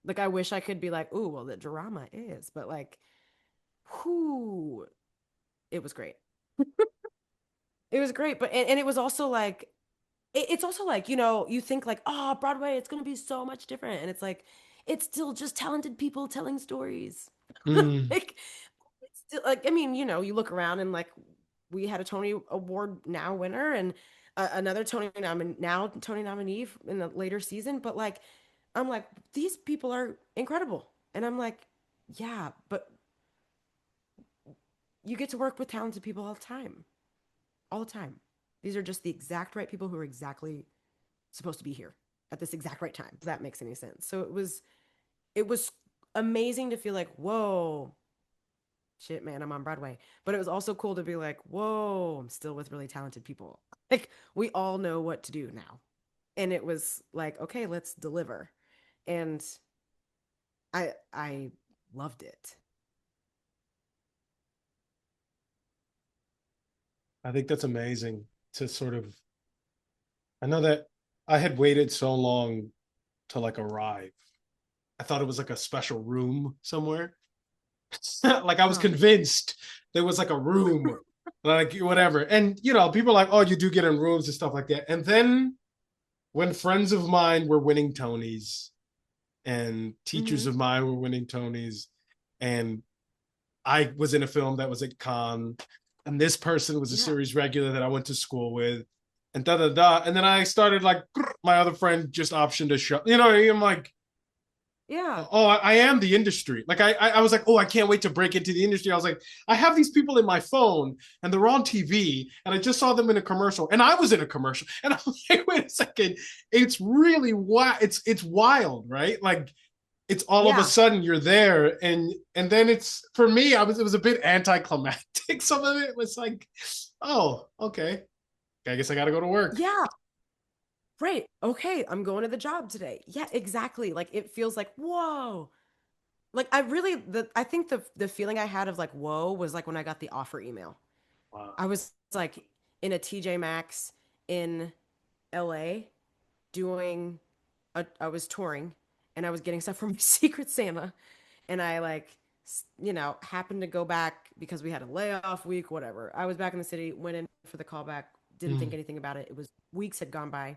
Like I wish I could be like, ooh, well, the drama is, but like, whoo, it was great. It was great, but and it was also like it's also like, you think like, oh, Broadway, it's gonna be so much different. And it's like, it's still just talented people telling stories. Mm, Like it's still like, I mean, you look around and like we had a Tony Award now winner and another Tony nominee in the later season, but like I'm like, these people are incredible. And I'm like, yeah, but you get to work with talented people all the time. All the time. These are just the exact right people who are exactly supposed to be here at this exact right time. If that makes any sense. So it was amazing to feel like, whoa, shit, man, I'm on Broadway. But it was also cool to be like, whoa, I'm still with really talented people. Like we all know what to do now. And it was like, okay, let's deliver. And I loved it. I think that's amazing to sort of. I know that I had waited so long to like arrive. I thought it was like a special room somewhere. Like I was Oh. convinced there was like a room, like whatever. And people are like, oh, you do get in rooms and stuff like that. And then when friends of mine were winning Tonys and teachers Mm-hmm. of mine were winning Tonys, and I was in a film that was at Cannes, and this person was a Yeah. series regular that I went to school with, and da da da. And then I started like my other friend just optioned a show. You know, I'm like, Yeah. oh, I am the industry. Like I was like, oh, I can't wait to break into the industry. I was like, I have these people in my phone and they're on TV, and I just saw them in a commercial, and I was in a commercial, and I'm like, wait a second, it's really wild. It's wild, right? Like it's all of a Yeah. sudden you're there, and then it's for me, it was a bit anticlimactic. Some of it was like, oh, okay, I guess I got to go to work. Yeah. Right. Okay. I'm going to the job today. Yeah, exactly. Like it feels like, whoa. Like I think the feeling I had of like, whoa, was like when I got the offer email. Wow. I was like in a TJ Maxx in LA doing I was touring and I was getting stuff from Secret Santa and I like happened to go back because we had a layoff week, whatever. I was back in the city, went in for the callback, didn't think Mm. anything about it. It was weeks had gone by.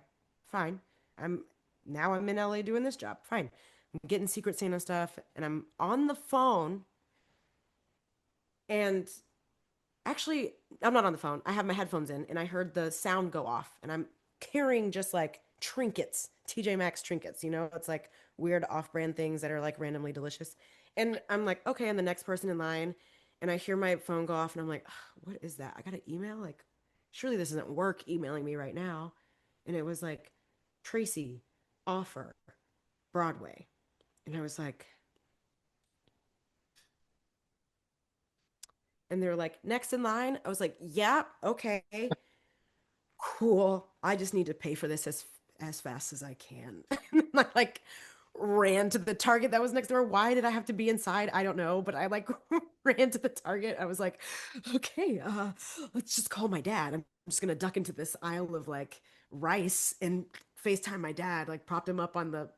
Fine. I'm I'm in LA doing this job. Fine. I'm getting Secret Santa stuff and I'm on the phone and actually I'm not on the phone. I have my headphones in and I heard the sound go off and I'm carrying just like trinkets, TJ Maxx trinkets, it's like weird off-brand things that are like randomly delicious. And I'm like, okay, I'm the next person in line and I hear my phone go off and I'm like, what is that? I got an email? Like, surely this isn't work emailing me right now. And it was like, Tracy, offer, Broadway. And I was like, and they're like, next in line. I was like, yeah, okay, cool. I just need to pay for this as fast as I can. And I like ran to the Target that was next door. Why did I have to be inside? I don't know, but I like ran to the Target. I was like, okay, let's just call my dad. I'm just gonna duck into this aisle of like rice and FaceTime my dad, like propped him up on the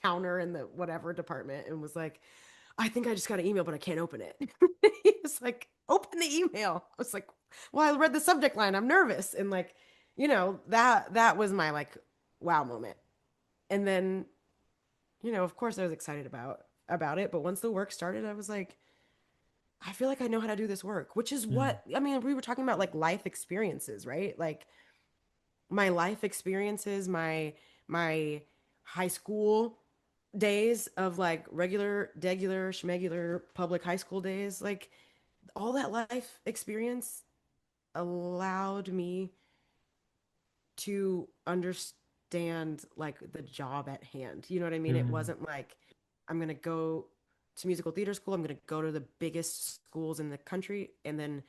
counter in the whatever department and was like, I think I just got an email, but I can't open it. He was like, open the email. I was like, well, I read the subject line. I'm nervous. And like, that was my like wow moment. And then, of course I was excited about it, but once the work started, I was like, I feel like I know how to do this work, which is Mm. what I mean, we were talking about like life experiences, right? Like my life experiences, my high school days of like regular, schmegular public high school days, like all that life experience allowed me to understand like the job at hand. You know what I mean? It Mm. wasn't like I'm going to go to musical theater school, I'm going to go to the biggest schools in the country, and then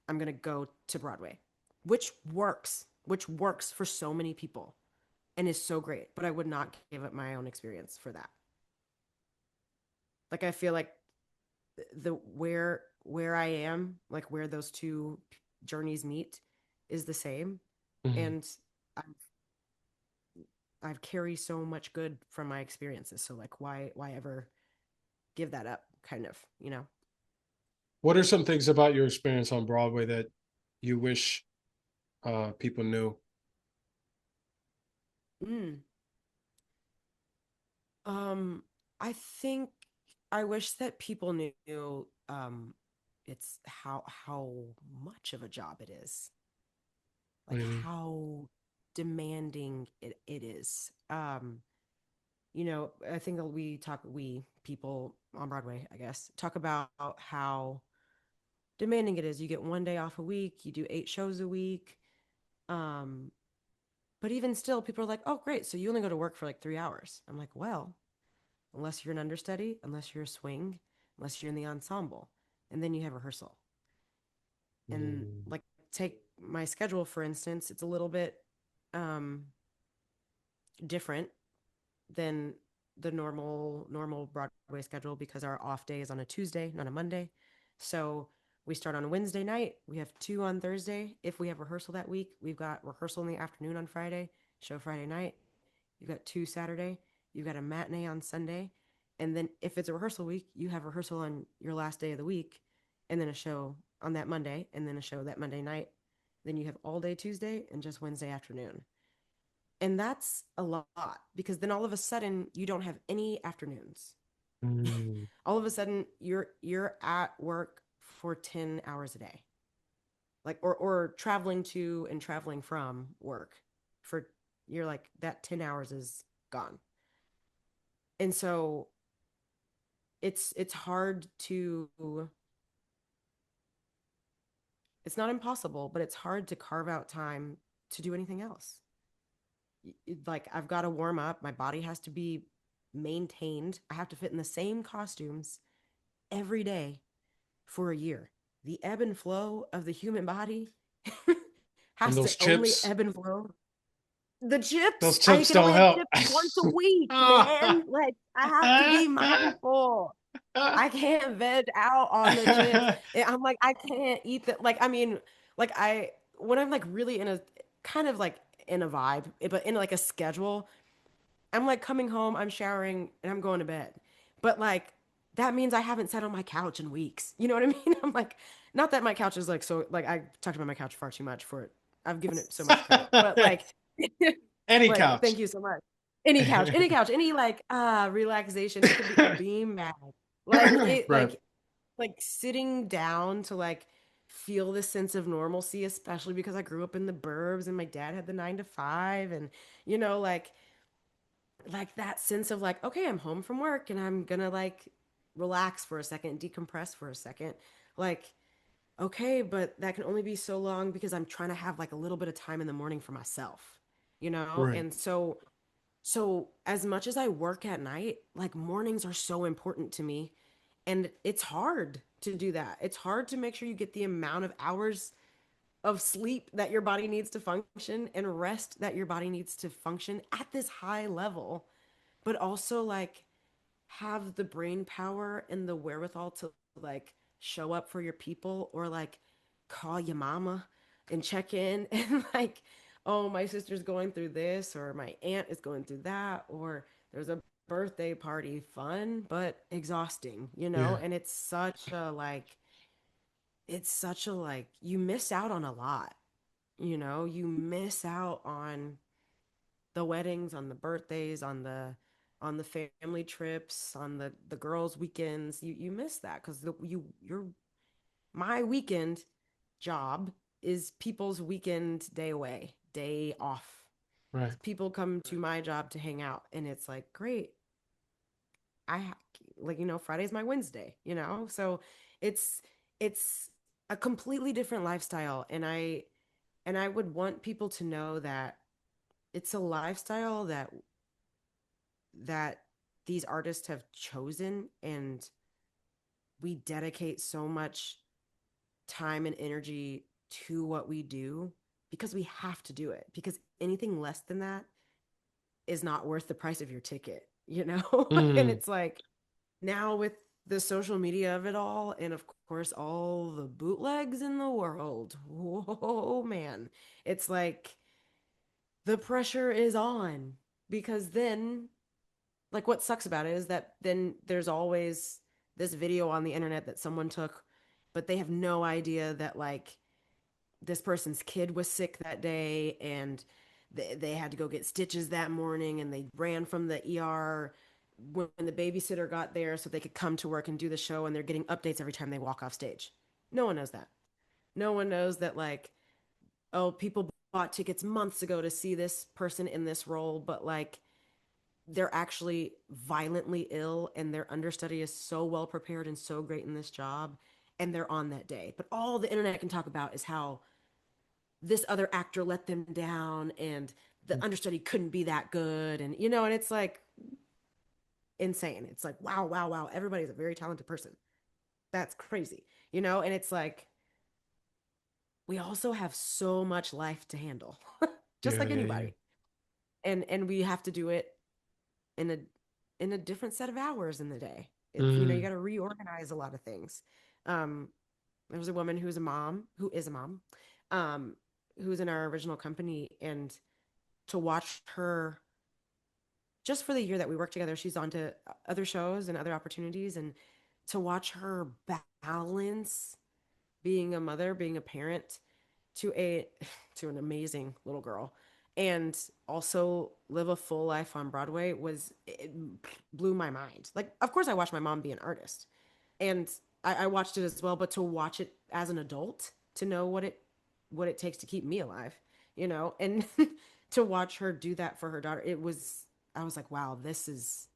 I'm going to go to Broadway, which works for so many people and is so great. But I would not give up my own experience for that. Like I feel like the where I am, like where those two journeys meet, is the same, Mm. and I've I've carried so much good from my experiences. So like, why ever give that up? Kind of, What are some things about your experience on Broadway that you wish people knew? Mm. Um, I think I wish that people knew it's how much of a job it is, What like do you mean? how demanding it is. I think we people on Broadway, I guess, talk about how demanding it is. You get one day off a week, you do 8 shows a week. Um, but even still, people are like, oh, great. So you only go to work for like 3 hours. I'm like, well, unless you're an understudy, unless you're a swing, unless you're in the ensemble, and then you have rehearsal. And Mm. like, take my schedule, for instance, it's a little bit um, different than the normal Broadway schedule because our off day is on a Tuesday, not a Monday. So we start on a Wednesday night. We have two on Thursday. If we have rehearsal that week, we've got rehearsal in the afternoon on Friday, show Friday night. You've got two Saturday. You've got a matinee on Sunday. And then if it's a rehearsal week, you have rehearsal on your last day of the week, and then a show on that Monday, and then a show that Monday night. Then you have all day Tuesday and just Wednesday afternoon. And that's a lot because then all of a sudden you don't have any afternoons. Mm. All of a sudden you're at work for 10 hours a day. Like or traveling to and traveling from work. for you're like that 10 hours is gone. And so it's hard to it's not impossible, but it's hard to carve out time to do anything else. Like I've got to warm up, my body has to be maintained. I have to fit in the same costumes every day for a year. The ebb and flow of the human body And has to those only chips, ebb and flow. The those chips, I chips can only don't have help. chips once a week, man. Like I have to be mindful. I can't veg out on the chips. I'm like, I can't eat that. Like, I mean, like when I'm like really in a kind of like in a vibe, but in like a schedule, I'm like coming home, I'm showering, and I'm going to bed. But like that means I haven't sat on my couch in weeks. You know what I mean? I'm like, not that my couch is like so like I talked about my couch far too much for it. I've given it so much credit. But like Any like couch. thank you so much. Any couch, any like relaxation. It could be a beam mat. Like it Right. like sitting down to like feel this sense of normalcy, especially because I grew up in the burbs and my dad had the 9 to 5 and you know like that sense of like okay, I'm home from work and I'm gonna like relax for a second, decompress for a second. Like okay, but that can only be so long because I'm trying to have like a little bit of time in the morning for myself, you know? Right. And so as much as I work at night, like mornings are so important to me. And it's hard to do that. It's hard to make sure you get the amount of hours of sleep that your body needs to function and rest that your body needs to function at this high level, but also like have the brain power and the wherewithal to like show up for your people or like call your mama and check in and like oh my sister's going through this or my aunt is going through that or there's a birthday party fun but exhausting, you know? Yeah. And it's such a like you miss out on a lot, you know? You miss out on the weddings, on the birthdays, on the family trips, on the girls' weekends. You miss that because you're my weekend job is people's weekend day away, day off. Right. People come to my job to hang out, and it's like great. I like Friday's my Wednesday, so it's it's a completely different lifestyle, and I would want people to know that it's a lifestyle that these artists have chosen, and we dedicate so much time and energy to what we do because we have to do it, because anything less than that is not worth the price of your ticket, and Mm. it's like now with the social media of it all, and of course all the bootlegs in the world, whoa man, it's like the pressure is on, because then like what sucks about it is that then there's always this video on the internet that someone took, but they have no idea that like this person's kid was sick that day and they had to go get stitches that morning and they ran from the ER when the babysitter got there so they could come to work and do the show, and they're getting updates every time they walk off stage. No one knows that. No one knows that like oh, people bought tickets months ago to see this person in this role, but like they're actually violently ill and their understudy is so well prepared and so great in this job, and they're on that day. But all the internet can talk about is how this other actor let them down and the understudy couldn't be that good, and it's like insane. It's like wow, wow, wow, everybody's a very talented person. That's crazy. And it's like we also have so much life to handle, just Yeah, like yeah, yeah. anybody. And we have to do it in a different set of hours in the day. It's you Mm. got to reorganize a lot of things. Um, there was a woman who is a mom, um, who was in our original company, and to watch her just for the year that we worked together, she's on to other shows and other opportunities, and to watch her balance being a mother, being a parent to a to an amazing little girl, and also live a full life on Broadway it blew my mind. Like, of course, I watched my mom be an artist, and I watched it as well. But to watch it as an adult, to know what it takes to keep me alive, and to watch her do that for her daughter, I was like, wow, this is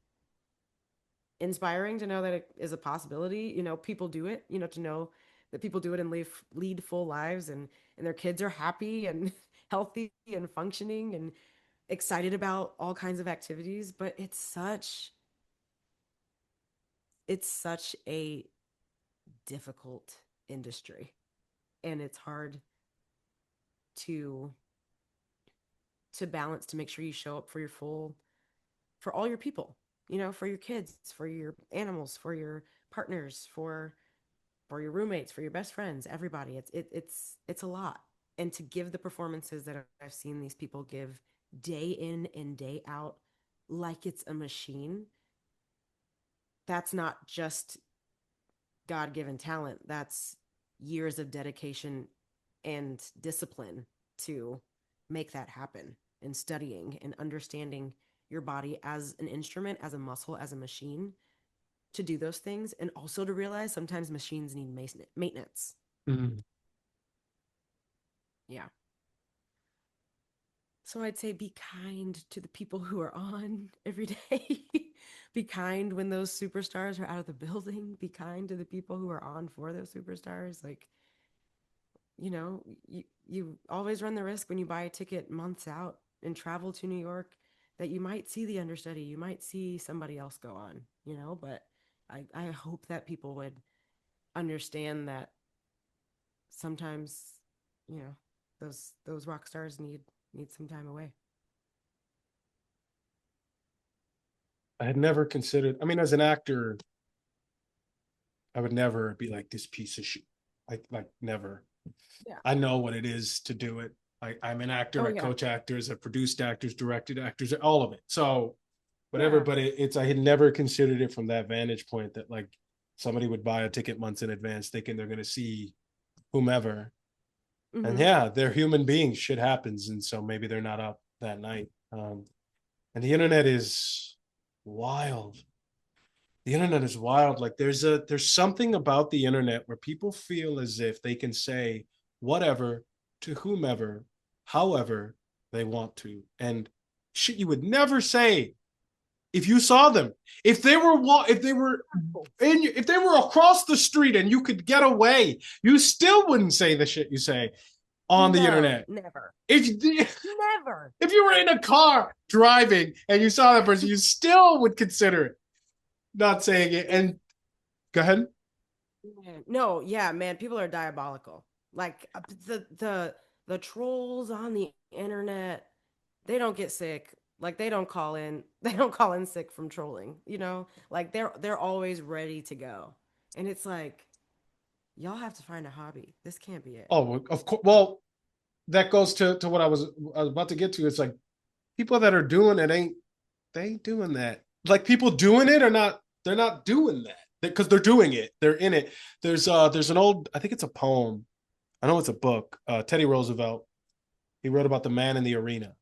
inspiring to know that it is a possibility. People do it, to know that people do it and lead full lives, and their kids are happy and healthy and functioning and excited about all kinds of activities. But it's such a difficult industry, and it's hard to balance, to make sure you show up for all your people, for your kids, for your animals, for your partners, for your roommates, for your best friends, everybody. It's a lot. And to give the performances that I've seen these people give day in and day out, like it's a machine, that's not just God-given talent. That's years of dedication and discipline to make that happen, and studying and understanding your body as an instrument, as a muscle, as a machine, to do those things, and also to realize sometimes machines need maintenance. Mhm. Yeah. So I'd say be kind to the people who are on every day. Be kind when those superstars are out of the building. Be kind to the people who are on for those superstars. Like, you always run the risk when you buy a ticket months out and travel to New York that you might see the understudy, you might see somebody else go on, but I hope that people would understand that sometimes, you know, those rock stars need some time away. I had never considered. I mean, as an actor, I would never be like this piece of shit. Like never. Yeah. I know what it is to do it. I'm an actor. Oh I yeah. coach actors. I produced actors, directed actors, all of it. So whatever. Yeah. But it's I had never considered it from that vantage point that like somebody would buy a ticket months in advance thinking they're going to see whomever. And Mm-hmm. yeah, they're human beings. Shit happens, and so maybe they're not up that night. And the internet is wild. The internet is wild. Like there's something about the internet where people feel as if they can say whatever to whomever, however they want to, and shit you would never say if you saw them. If they were across the street and you could get away, you still wouldn't say the shit you say on the No, internet. never. If Never. if you were in a car driving and you saw that person, you still would consider it not saying it. If And go ahead. No, yeah, man, people are diabolical. Like the trolls on the internet, they don't get sick. Like they don't call in, they don't call in sick from trolling, Like they're always ready to go. And it's like, y'all have to find a hobby. This can't be it. Oh, of course. Well, that goes to what I was about to get to. It's like people that are doing it they ain't doing that. Like people doing it are not. They're not doing that because they're doing it. They're in it. There's an old. I think it's a poem. I know it's a book. Teddy Roosevelt. He wrote about the man in the arena,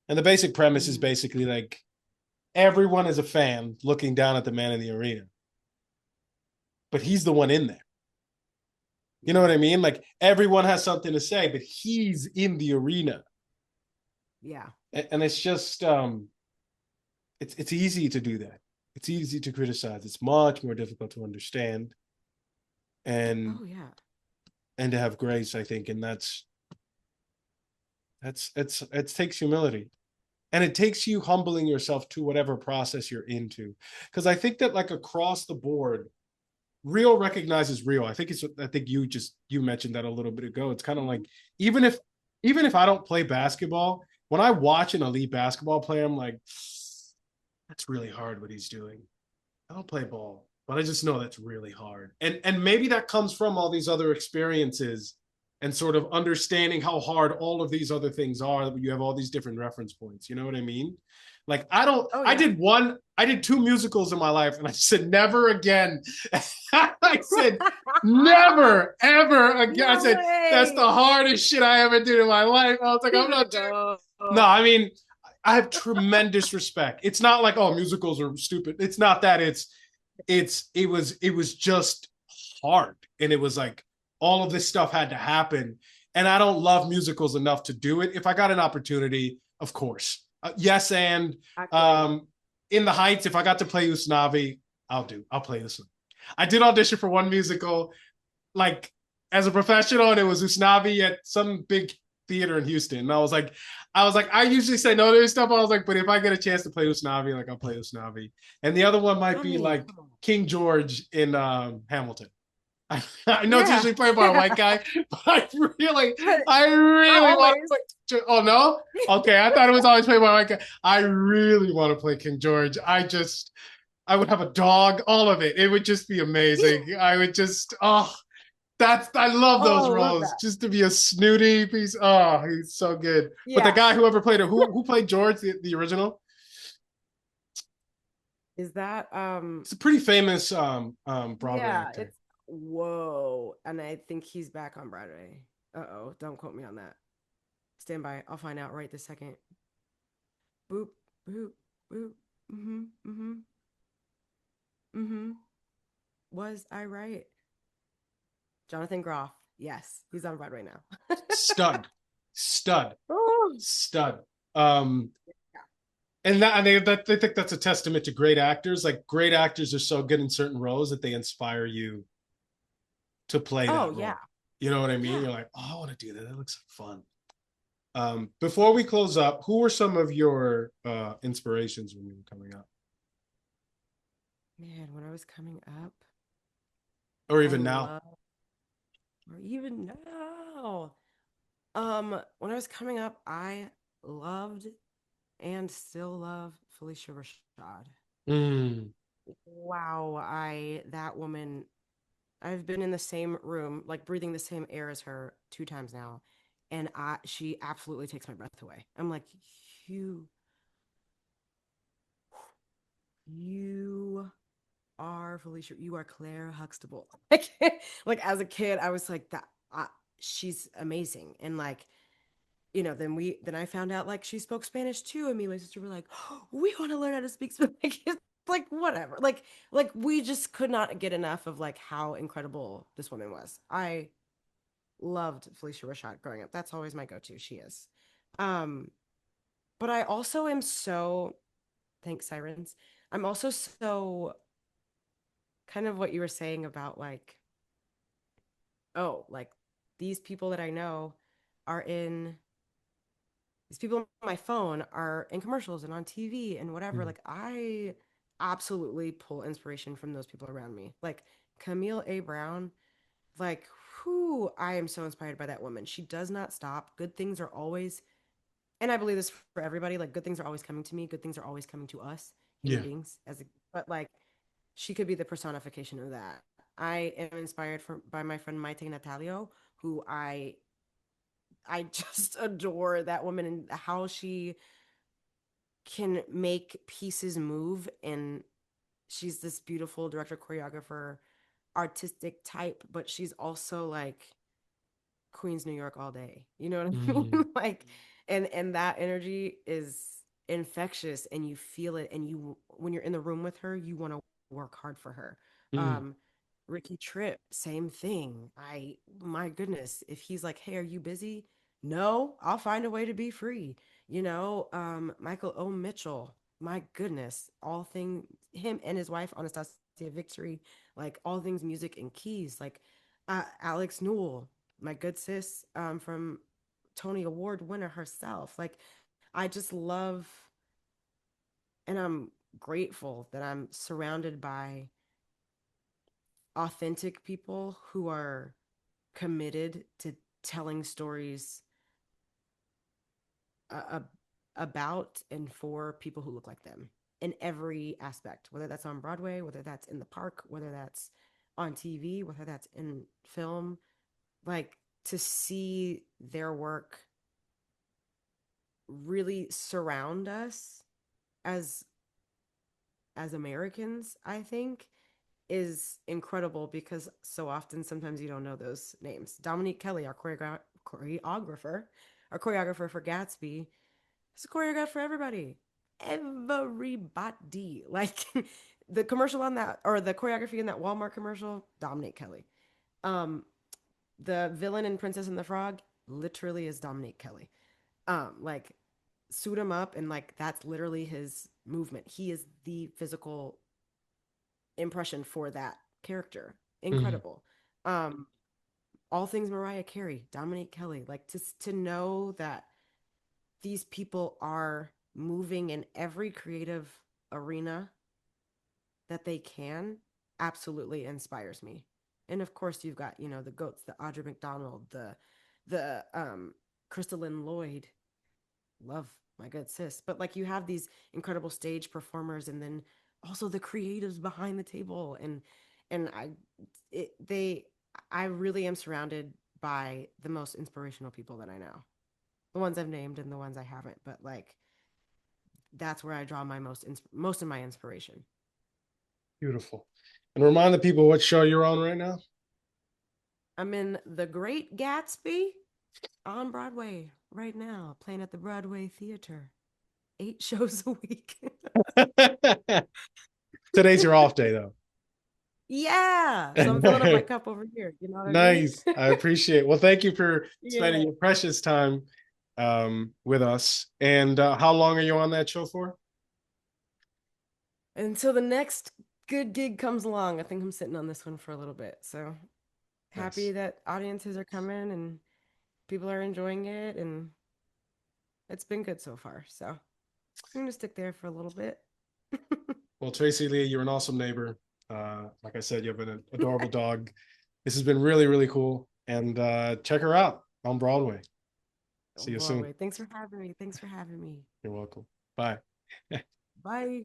and the basic premise is Mm, basically like everyone is a fan looking down at the man in the arena, but he's the one in there. You know yeah. what I mean? Like everyone has something to say, but he's in the arena, Yeah. and it's just it's easy to do that. It's easy to criticize. It's much more difficult to understand and Oh yeah. to have grace, I think, and it takes humility. And it takes you humbling yourself to whatever process you're into. Because I think that like across the board, real recognizes real. I think you mentioned that a little bit ago. It's kind of like even if I don't play basketball, when I watch an elite basketball player, I'm like, that's really hard what he's doing. I don't play ball, but I just know that's really hard. And maybe that comes from all these other experiences and sort of understanding how hard all of these other things are. You have all these different reference points. You know what I mean? Like Oh yeah. I did two musicals in my life, and I said never again. I said never ever again. I No said that's way. the hardest shit I ever did in my life. I was like, I'm Here we not doing. go. No, I mean, I have tremendous respect. It's not like oh musicals are stupid. It's not that. It was just hard, and it was like all of this stuff had to happen. And I don't love musicals enough to do it. If I got an opportunity, of course. Yes, and Actually, um, in the Heights, if I got to play Usnavi, I'll play this one. I did audition for one musical, like as a professional, and it was Usnavi at some big theater in Houston. And I usually say no to this stuff. I was like, but if I get a chance to play Usnavi, like I'll play Usnavi. And the other one might I be mean, like come on. King George in Hamilton. I know it's Yeah, usually played by a white guy, but but I not really want always. to play. Oh no, okay. I thought it was always played by a white guy. I really want to play King George. I would have a dog, all of it. It would just be amazing. I would just, I love those Oh, I love roles. that. Just to be a snooty piece. Oh, he's so good. But the Yeah. guy whoever played it, who played George, the original? Is that It's a pretty famous Broadway yeah, actor. it's whoa. And I think he's back on Broadway. Uh-oh, don't quote me on that. Stand by. I'll find out right this second. Boop, boop, boop. Mm-hmm. Mm-hmm. Mm-hmm. Was I right? Jonathan Groff. Yes, he's on Broadway now. Stud, stud, Oh, stud. Um, and they think that's a testament to great actors. Like great actors are so good in certain roles that they inspire you to play oh that yeah. role. You know what I mean? Yeah. You're like, oh, I want to do that. That looks like fun. Before we close up, who were some of your inspirations when you were coming up, Man, when I was coming up, or I even now? love or even now. When I was coming up, I loved and still love Felicia Rashad. Mm, Wow, I that woman, I've been in the same room, like breathing the same air as her 2 times now, and I she absolutely takes my breath away. I'm like, you you are Felicia, you are Claire Huxtable. Like as a kid, I was like that. She's amazing, and like then I found out like she spoke Spanish too, and me and my sister were like, oh, we want to learn how to speak Spanish. Like whatever, like we just could not get enough of like how incredible this woman was. I loved Felicia Rashad growing up. That's always my go-to. She is. Um, but I also am so thanks, sirens. I'm also so kind of what you were saying about like, oh, like these people that I know are in these people on my phone are in commercials and on TV and whatever. mm, Like I absolutely pull inspiration from those people around me. Like Camille A. Brown, like who I am so inspired by that woman. She does not stop. Good things are always, and I believe this for everybody, like good things are always coming to me, good things are always coming to us, human yeah. beings, but like she could be the personification of that. I am inspired by my friend Maite Natalio, who I just adore that woman and how she can make pieces move, and she's this beautiful director, choreographer, artistic type, but she's also like Queens New York all day. You know what I Mm, mean? Like and that energy is infectious, and you feel it, and you when you're in the room with her, you want to work hard for her. mm, Um Ricky Tripp, same thing. My goodness, if he's like, "Hey, are you busy?" No, I'll find a way to be free. Michael O. Mitchell, my goodness, all thing him and his wife Anastasia Victory, like all things music and keys, like Alex Newell, my good sis, from Tony Award winner herself. Like, I just love, and I'm grateful that I'm surrounded by authentic people who are committed to telling stories uh, about and for people who look like them in every aspect, whether that's on Broadway, whether that's in the park, whether that's on TV, whether that's in film. Like to see their work really surround us as Americans, I think, is incredible because so often sometimes you don't know those names. Dominique Kelly, our choreographer for Gatsby, is a choreographer for everybody. Everybody. Like the commercial on that or the choreography in that Walmart commercial, Dominique Kelly. Um, the villain in Princess and the Frog literally is Dominique Kelly. Like suit him up, and like that's literally his movement. He is the physical impression for that character. Mhm. Incredible. Um, all things Mariah Carey, Dominique Kelly, like to know that these people are moving in every creative arena that they can absolutely inspires me. And of course, you've got, the goats, the Audra McDonald, the Crystalline Lloyd. Love my good sis. But like you have these incredible stage performers, and then also the creatives behind the table, and they I really am surrounded by the most inspirational people that I know. The ones I've named and the ones I haven't, but like that's where I draw my most of my inspiration. Beautiful. And remind the people what show you're on right now. I'm in The Great Gatsby on Broadway right now, playing at the Broadway Theater. 8 shows a week. Today's your off day, though. Yeah. So I'm filling up my cup over here. You know what I mean? Nice. I appreciate it. Well, thank you for spending Yeah. your precious time with us. And how long are you on that show for? Until the next good gig comes along. I think I'm sitting on this one for a little bit. So happy Nice. that audiences are coming and people are enjoying it, and it's been good so far. So I'm gonna stick there for a little bit. Well, Tracie Lee, you're an awesome neighbor. Like I said, you have an adorable dog. This has been really, really cool. And check her out on Broadway. See you soon. Broadway. Thanks for having me. Thanks for having me. You're welcome. Bye. Bye.